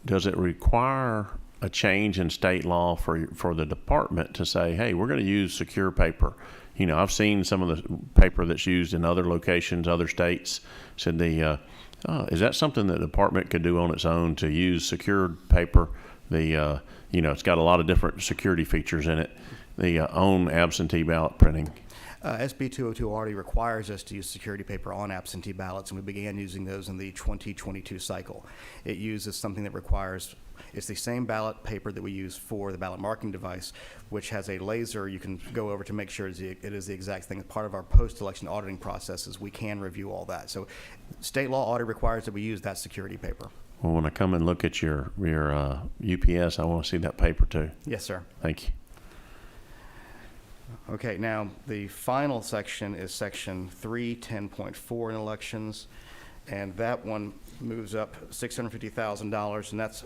Does it require a change in state law for the department to say, hey, we're going to use secure paper? I've seen some of the paper that's used in other locations, other states. Said is that something that the department could do on its own to use secured paper? It's got a lot of different security features in it. The own absentee ballot printing. SB 202 already requires us to use security paper on absentee ballots, and we began using those in the 2022 cycle. It uses something that requires, it's the same ballot paper that we use for the ballot marking device, which has a laser you can go over to make sure it is the exact thing. Part of our post-election auditing processes, we can review all that. So state law audit requires that we use that security paper. Well, when I come and look at your UPS, I want to see that paper too. Yes, sir. Thank you. Okay, now the final section is section 310.4 in elections, and that one moves up $650,000, and that's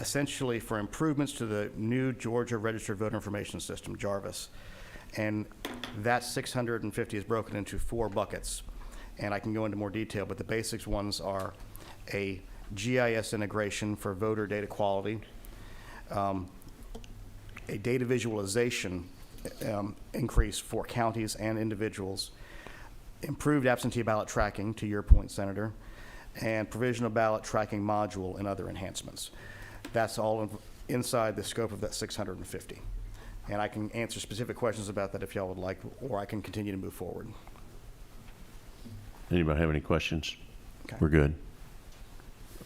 essentially for improvements to the new Georgia Registered Voter Information System, JARVIS. And that 650 is broken into 4 buckets, and I can go into more detail, but the basics ones are a GIS integration for voter data quality, a data visualization increase for counties and individuals, improved absentee ballot tracking, to your point, Senator, and provisional ballot tracking module and other enhancements. That's all inside the scope of that 650. And I can answer specific questions about that if y'all would like, or I can continue to move forward. Anybody have any questions? Okay. We're good.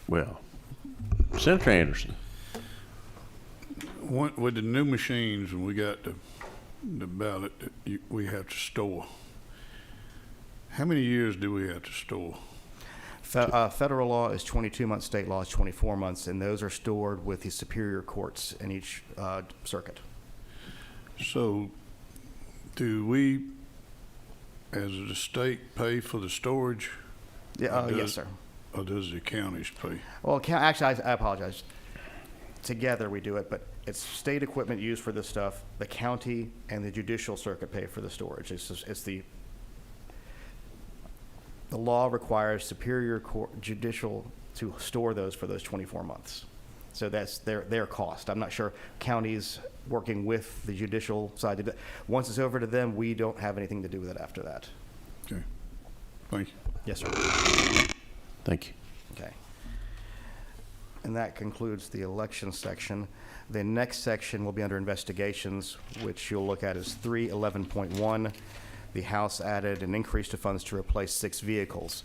Well, Senator Anderson. With the new machines, and we got the ballot that we have to store, how many years do we have to store? Federal law is 22 months, state law is 24 months, and those are stored with the superior courts in each circuit. So do we, as the state, pay for the storage? Yeah, yes, sir. Or does the counties pay? Well, actually, I apologize. Together we do it, but it's state equipment used for this stuff. The county and the judicial circuit pay for the storage. It's the law requires superior court, judicial to store those for those 24 months. So that's their cost. I'm not sure counties working with the judicial side. Once it's over to them, we don't have anything to do with it after that. Okay. Thank you. Yes, sir. Thank you. Okay. And that concludes the election section. The next section will be under investigations, which you'll look at as 311.1. The House added an increase to funds to replace 6 vehicles.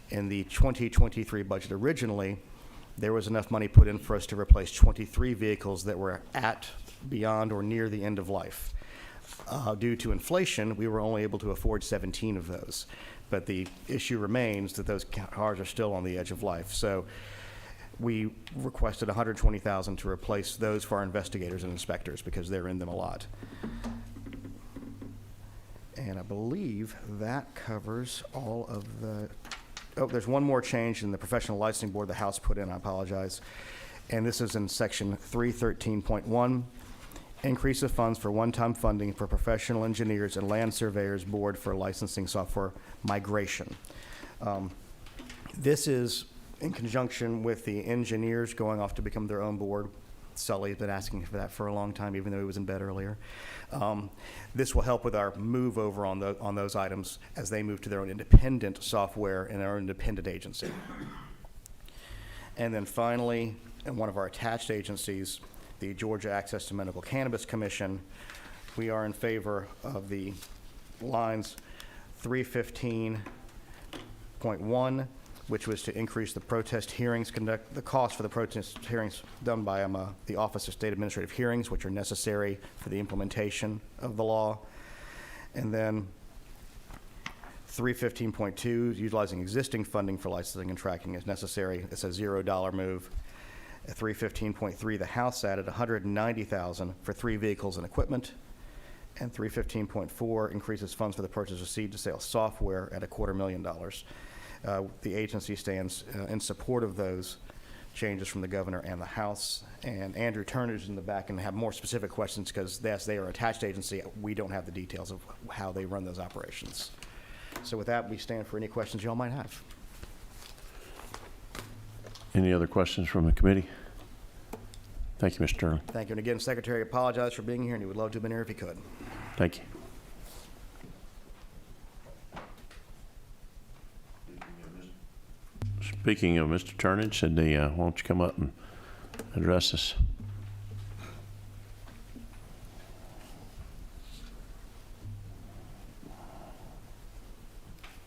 In the 2023 budget originally, there was enough money put in for us to replace 23 vehicles that were at, beyond, or near the end of life. Due to inflation, we were only able to afford 17 of those. but the issue remains that those cars are still on the edge of life. So we requested $120,000 to replace those for our investigators and inspectors because they're in them a lot. And I believe that covers all of the, oh, there's one more change in the professional licensing board the House put in, I apologize. And this is in section 313.1, increase of funds for one-time funding for professional engineers and land surveyors board for licensing software migration. This is in conjunction with the engineers going off to become their own board. Sully's been asking for that for a long time, even though he was in bed earlier. This will help with our move over on those items as they move to their own independent software and our independent agency. And then finally, in one of our attached agencies, the Georgia Access to Medical Cannabis Commission, we are in favor of the lines 315.1, which was to increase the protest hearings the cost for the protest hearings done by the Office of State Administrative Hearings, which are necessary for the implementation of the law. And then 315.2, utilizing existing funding for licensing and tracking is necessary. It's a $0 move. At 315.3, the House added $190,000 for 3 vehicles and equipment. And 315.4 increases funds for the purchase of seed to sale software at $250,000. The agency stands in support of those changes from the governor and the House. And Andrew Turner's in the back and have more specific questions because they are attached agency. We don't have the details of how they run those operations. So with that, we stand for any questions y'all might have. Any other questions from the committee? Thank you, Mr. Sterling. Thank you. And again, Secretary, apologize for being here, and he would love to have been here if he could. Thank you. Speaking of Mr. Turnage, Cindy, why don't you come up and address us?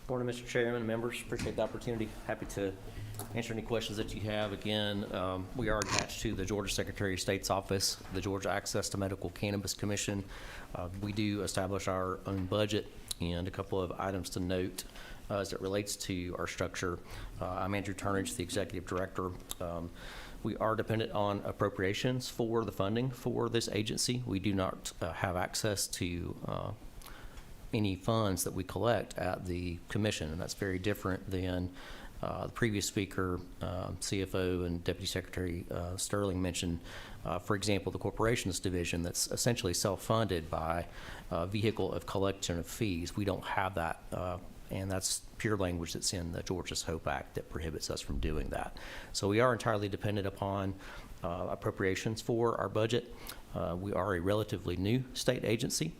Morning, Mr. Chairman, members. Appreciate the opportunity. Happy to answer any questions that you have. Again, we are attached to the Georgia Secretary of State's office, the Georgia Access to Medical Cannabis Commission. We do establish our own budget, and a couple of items to note as it relates to our structure. I'm Andrew Turnage, the Executive Director. We are dependent on appropriations for the funding for this agency. We do not have access to any funds that we collect at the commission, and that's very different than the previous speaker, CFO and Deputy Secretary Sterling mentioned, for example, the corporations division that's essentially self-funded by vehicle of collection of fees. We don't have that, and that's pure language that's in the Georgia's HOPE Act that prohibits us from doing that. So we are entirely dependent upon appropriations for our budget. We are a relatively new state agency.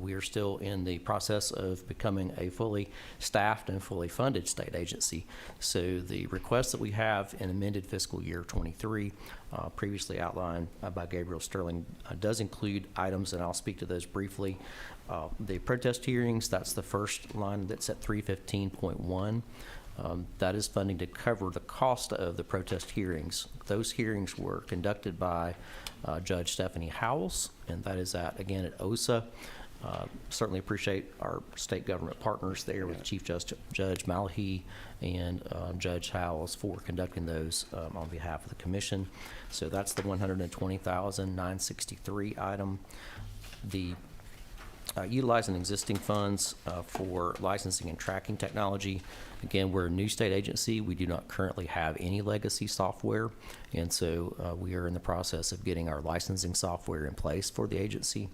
We are still in the process of becoming a fully staffed and fully funded state agency. So the request that we have in amended fiscal year 23, previously outlined by Gabriel Sterling, does include items, and I'll speak to those briefly. The protest hearings, that's the first line that's at 315.1. That is funding to cover the cost of the protest hearings. Those hearings were conducted by Judge Stephanie Howells, and that is again at OSA. Certainly appreciate our state government partners there with Chief Judge Malahi and Judge Howells for conducting those on behalf of the commission. So that's the $120,963 item. The utilizing existing funds for licensing and tracking technology. Again, we're a new state agency. We do not currently have any legacy software, and so we are in the process of getting our licensing software in place for the agency.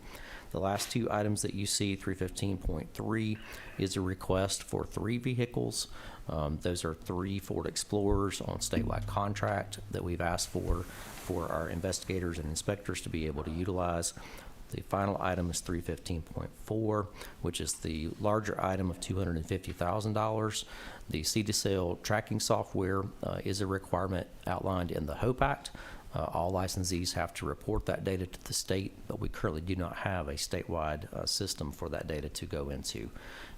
The last two items that you see, 315.3, is a request for 3 vehicles. Those are 3 Ford Explorers on statewide contract that we've asked for our investigators and inspectors to be able to utilize. The final item is 315.4, which is the larger item of $250,000. The seed-to-sale tracking software is a requirement outlined in the HOPE Act. All licensees have to report that data to the state, but we currently do not have a statewide system for that data to go into.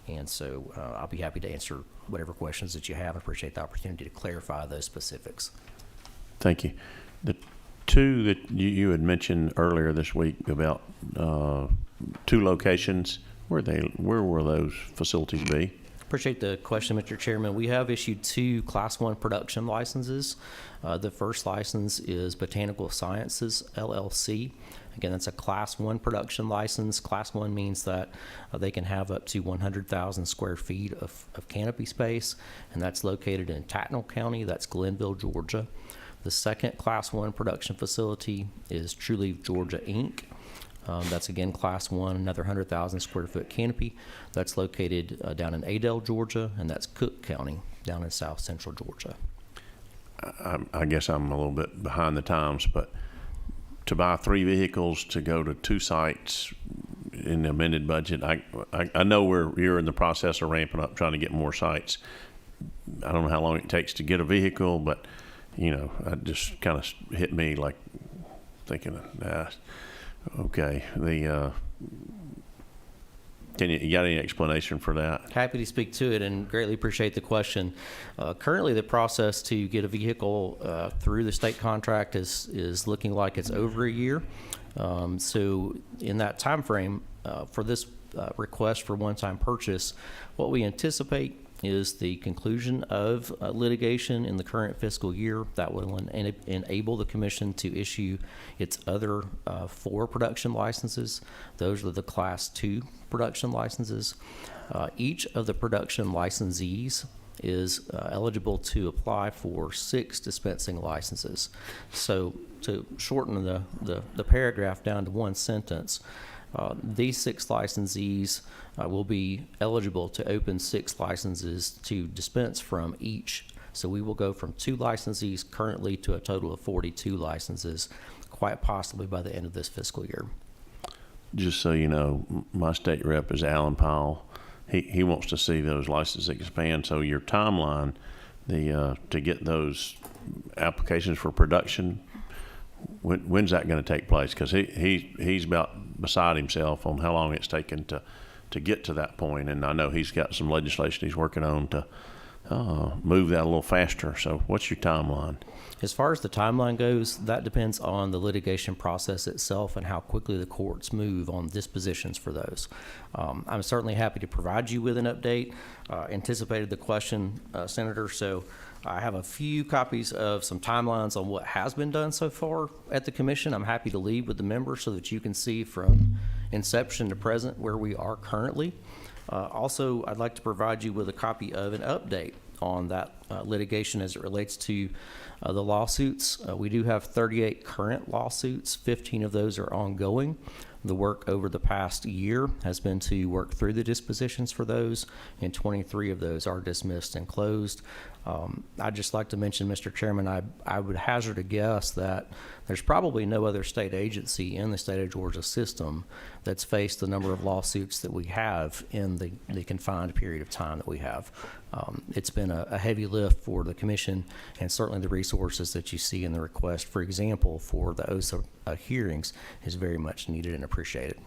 And so I'll be happy to answer whatever questions that you have. I appreciate the opportunity to clarify those specifics. Thank you. The 2 that you had mentioned earlier this week about 2 locations, where will those facilities be? Appreciate the question, Mr. Chairman. We have issued 2 Class 1 production licenses. The first license is Botanical Sciences, LLC. Again, that's a Class 1 production license. Class 1 means that they can have up to 100,000 square feet of canopy space, and that's located in Tattnall County. That's Glenville, Georgia. The second Class 1 production facility is True Leaf Georgia, Inc. That's again Class 1, another 100,000 square foot canopy. That's located down in Adel, Georgia, and that's Cook County down in south central Georgia. I guess I'm a little bit behind the times, but to buy 3 vehicles to go to 2 sites in the amended budget, I know you're in the process of ramping up, trying to get more sites. I don't know how long it takes to get a vehicle, but it just kind of hit me like thinking, okay, you got any explanation for that? Happy to speak to it and greatly appreciate the question. Currently, the process to get a vehicle through the state contract is looking like it's over a year. So in that time frame, for this request for one-time purchase, what we anticipate is the conclusion of litigation in the current fiscal year that will enable the commission to issue its other 4 production licenses. Those are the Class 2 production licenses. Each of the production licensees is eligible to apply for 6 dispensing licenses. So to shorten the paragraph down to 1 sentence, these 6 licensees will be eligible to open 6 licenses to dispense from each. So we will go from 2 licensees currently to a total of 42 licenses, quite possibly by the end of this fiscal year. Just so you know, my state rep is Alan Powell. He wants to see those licenses expand. So your timeline, to get those applications for production, when's that going to take place? Because he's about beside himself on how long it's taken to get to that point, and I know he's got some legislation he's working on to move that a little faster. So what's your timeline? As far as the timeline goes, that depends on the litigation process itself and how quickly the courts move on dispositions for those. I'm certainly happy to provide you with an update. Anticipated the question, Senator, so I have a few copies of some timelines on what has been done so far at the commission. I'm happy to leave with the members so that you can see from inception to present where we are currently. Also, I'd like to provide you with a copy of an update on that litigation as it relates to the lawsuits. We do have 38 current lawsuits. 15 of those are ongoing. The work over the past year has been to work through the dispositions for those, and 23 of those are dismissed and closed. I'd just like to mention, Mr. Chairman, I would hazard a guess that there's probably no other state agency in the state of Georgia system that's faced the number of lawsuits that we have in the confined period of time that we have. It's been a heavy lift for the commission, and certainly the resources that you see in the request, for example, for the OSA hearings, is very much needed and appreciated.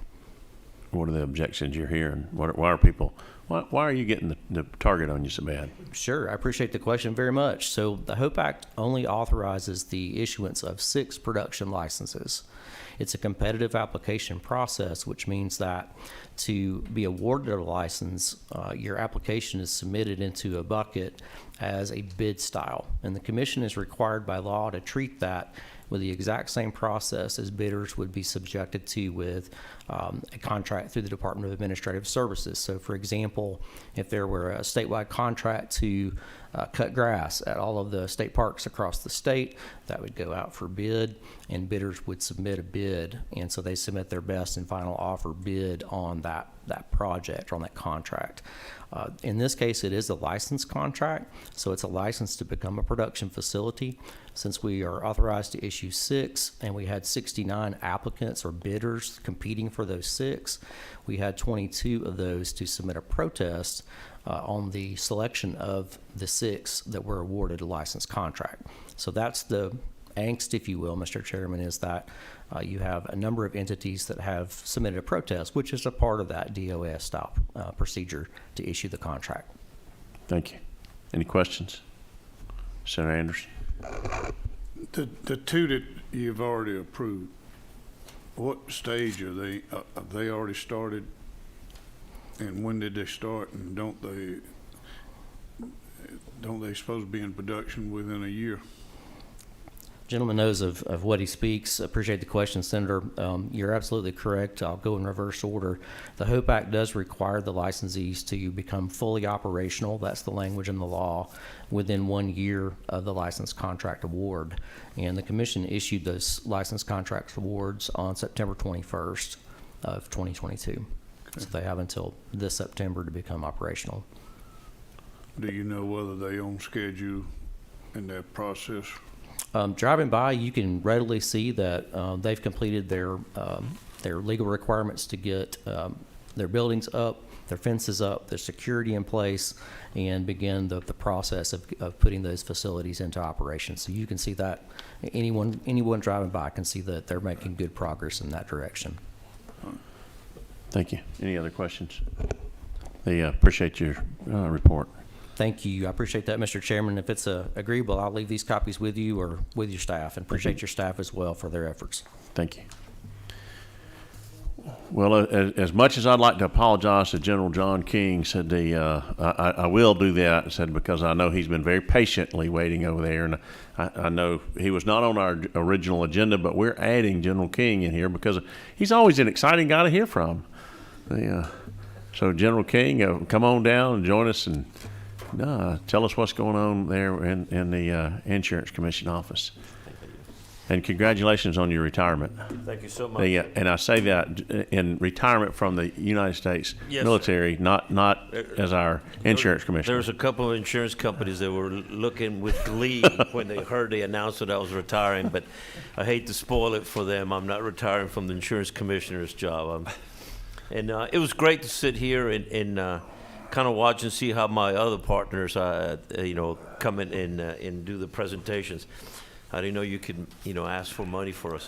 What are the objections you're hearing? Why are you getting the target on you so bad? Sure, I appreciate the question very much. So the HOPE Act only authorizes the issuance of 6 production licenses. It's a competitive application process, which means that to be awarded a license, your application is submitted into a bucket as a bid style. And the commission is required by law to treat that with the exact same process as bidders would be subjected to with a contract through the Department of Administrative Services. So for example, if there were a statewide contract to cut grass at all of the state parks across the state, that would go out for bid, and bidders would submit a bid, and so they submit their best and final offer bid on that project, or on that contract. In this case, it is a license contract, so it's a license to become a production facility. Since we are authorized to issue 6, and we had 69 applicants or bidders competing for those 6, we had 22 of those to submit a protest on the selection of the 6 that were awarded a license contract. So that's the angst, if you will, Mr. Chairman, is that you have a number of entities that have submitted a protest, which is a part of that DOS style procedure to issue the contract. Thank you. Any questions? Senator Anderson? The 2 that you've already approved, what stage are they? Have they already started? And when did they start? And don't they supposed to be in production within a year? Gentleman knows of what he speaks. Appreciate the question, Senator. You're absolutely correct. I'll go in reverse order. The HOPE Act does require the licensees to become fully operational. That's the language in the law within 1 year of the license contract award. And the commission issued those license contract awards on September 21st of 2022. Okay. So they have until this September to become operational. Do you know whether they on schedule in that process? Driving by, you can readily see that they've completed their legal requirements to get their buildings up, their fences up, their security in place, and begin the process of putting those facilities into operation. So you can see that anyone driving by can see that they're making good progress in that direction. Thank you. Any other questions? Appreciate your report. Thank you. I appreciate that, Mr. Chairman. If it's agreeable, I'll leave these copies with you or with your staff, and appreciate your staff as well for their efforts. Thank you. Well, as much as I'd like to apologize to General John King, said I will do that, said because I know he's been very patiently waiting over there, and I know he was not on our original agenda, but we're adding General King in here because he's always an exciting guy to hear from. So General King, come on down and join us and tell us what's going on there in the Insurance Commission office. And congratulations on your retirement. Thank you so much. And I say that in retirement from the United States military, not as our insurance commissioner. There's a couple of insurance companies that were looking with glee when they heard the announcement I was retiring, but I hate to spoil it for them. I'm not retiring from the insurance commissioner's job. And it was great to sit here and kind of watch and see how my other partners, come in and do the presentations. I didn't know you could, ask for money for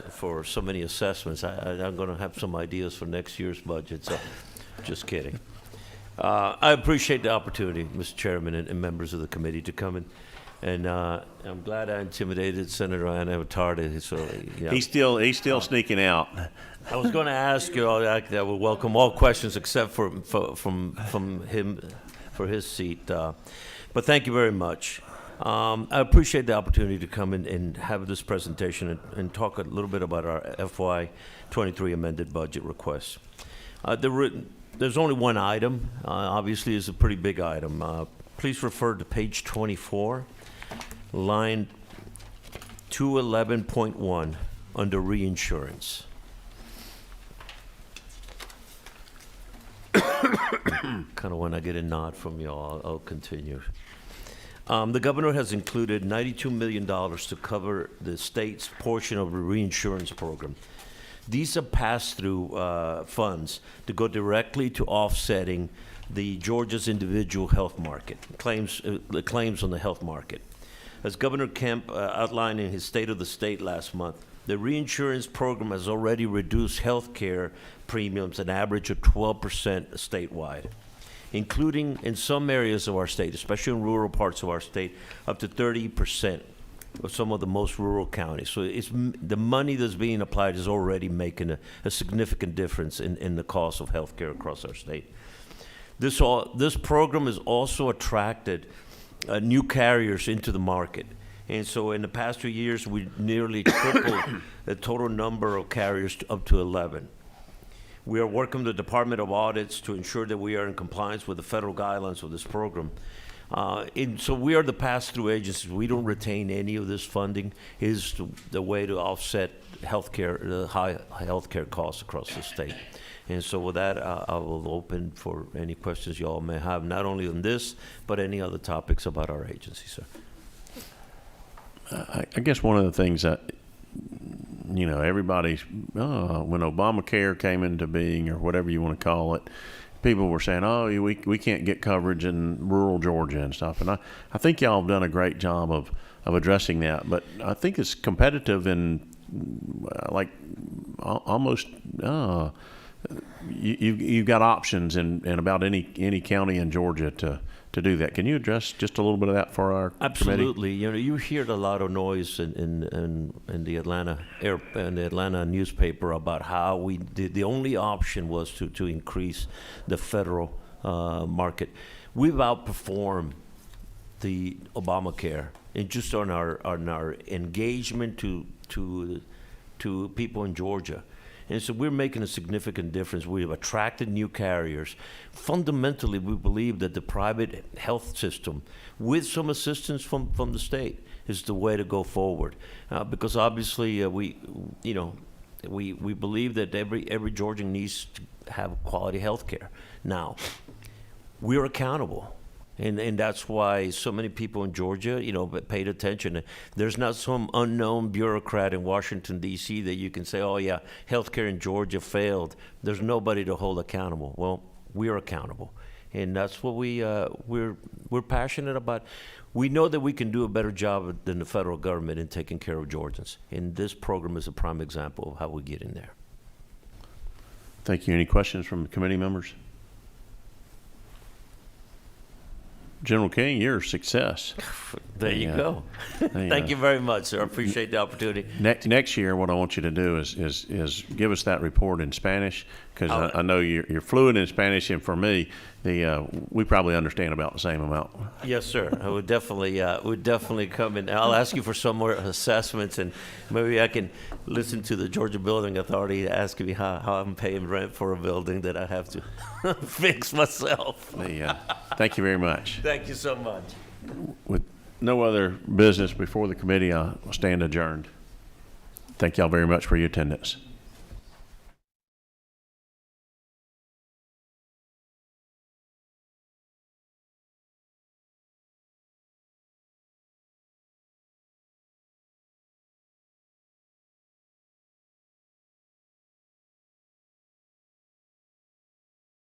so many assessments. I'm going to have some ideas for next year's budget, so just kidding. I appreciate the opportunity, Mr. Chairman and members of the committee, to come in. And I'm glad I intimidated Senator Appopriations. So, He's still sneaking out. I was going to ask you, I would welcome all questions except from him for his seat. But thank you very much. I appreciate the opportunity to come in and have this presentation and talk a little bit about our FY23 amended budget request. There's only one item. Obviously, it's a pretty big item. Please refer to page 24, line 211.1 under reinsurance. Kind of when I get a nod from you all, I'll continue. The governor has included $92 million to cover the state's portion of the reinsurance program. These are pass-through funds to go directly to offsetting the Georgia's individual health market, the claims on the health market. As Governor Kemp outlined in his State of the State last month, the reinsurance program has already reduced health care premiums an average of 12% statewide, including in some areas of our state, especially in rural parts of our state, up to 30% of some of the most rural counties. So the money that's being applied is already making a significant difference in the cost of health care across our state. This program has also attracted new carriers into the market. And so in the past 2 years, we nearly tripled the total number of carriers up to 11. We are working with the Department of Audits to ensure that we are in compliance with the federal guidelines of this program. And so we are the pass-through agencies. We don't retain any of this funding. It is the way to offset the high healthcare costs across the state. And so with that, I will open for any questions you all may have, not only on this, but any other topics about our agency, sir. I guess one of the things that, everybody, when Obamacare came into being, or whatever you want to call it, people were saying, we can't get coverage in rural Georgia and stuff. And I think y'all have done a great job of addressing that. But I think it's competitive in, almost, you've got options in about any county in Georgia to do that. Can you address just a little bit of that for our Absolutely. committee? You hear a lot of noise in the Atlanta newspaper about how the only option was to increase the federal market. We've outperformed the Obamacare and just on our engagement to people in Georgia. And so we're making a significant difference. We have attracted new carriers. Fundamentally, we believe that the private health system, with some assistance from the state, is the way to go forward. Because obviously, we believe that every Georgian needs to have quality health care. Now, we're accountable. And that's why so many people in Georgia, paid attention. There's not some unknown bureaucrat in Washington, D.C. that you can say, oh, yeah, healthcare in Georgia failed. There's nobody to hold accountable. Well, we're accountable. And that's what we're passionate about. We know that we can do a better job than the federal government in taking care of Georgians. And this program is a prime example of how we get in there. Thank you. Any questions from committee members? General King, you're a success. There you go. Thank you very much, sir. I appreciate the opportunity. Next year, what I want you to do is give us that report in Spanish, because I know you're fluent in Spanish, and for me, we probably understand about the same amount. Yes, sir. I would definitely come in. I'll ask you for some more assessments, and maybe I can listen to the Georgia Building Authority asking me how I'm paying rent for a building that I have to fix myself. Thank you very much. Thank you so much. With no other business before the committee, I'll stand adjourned. Thank y'all very much for your attendance.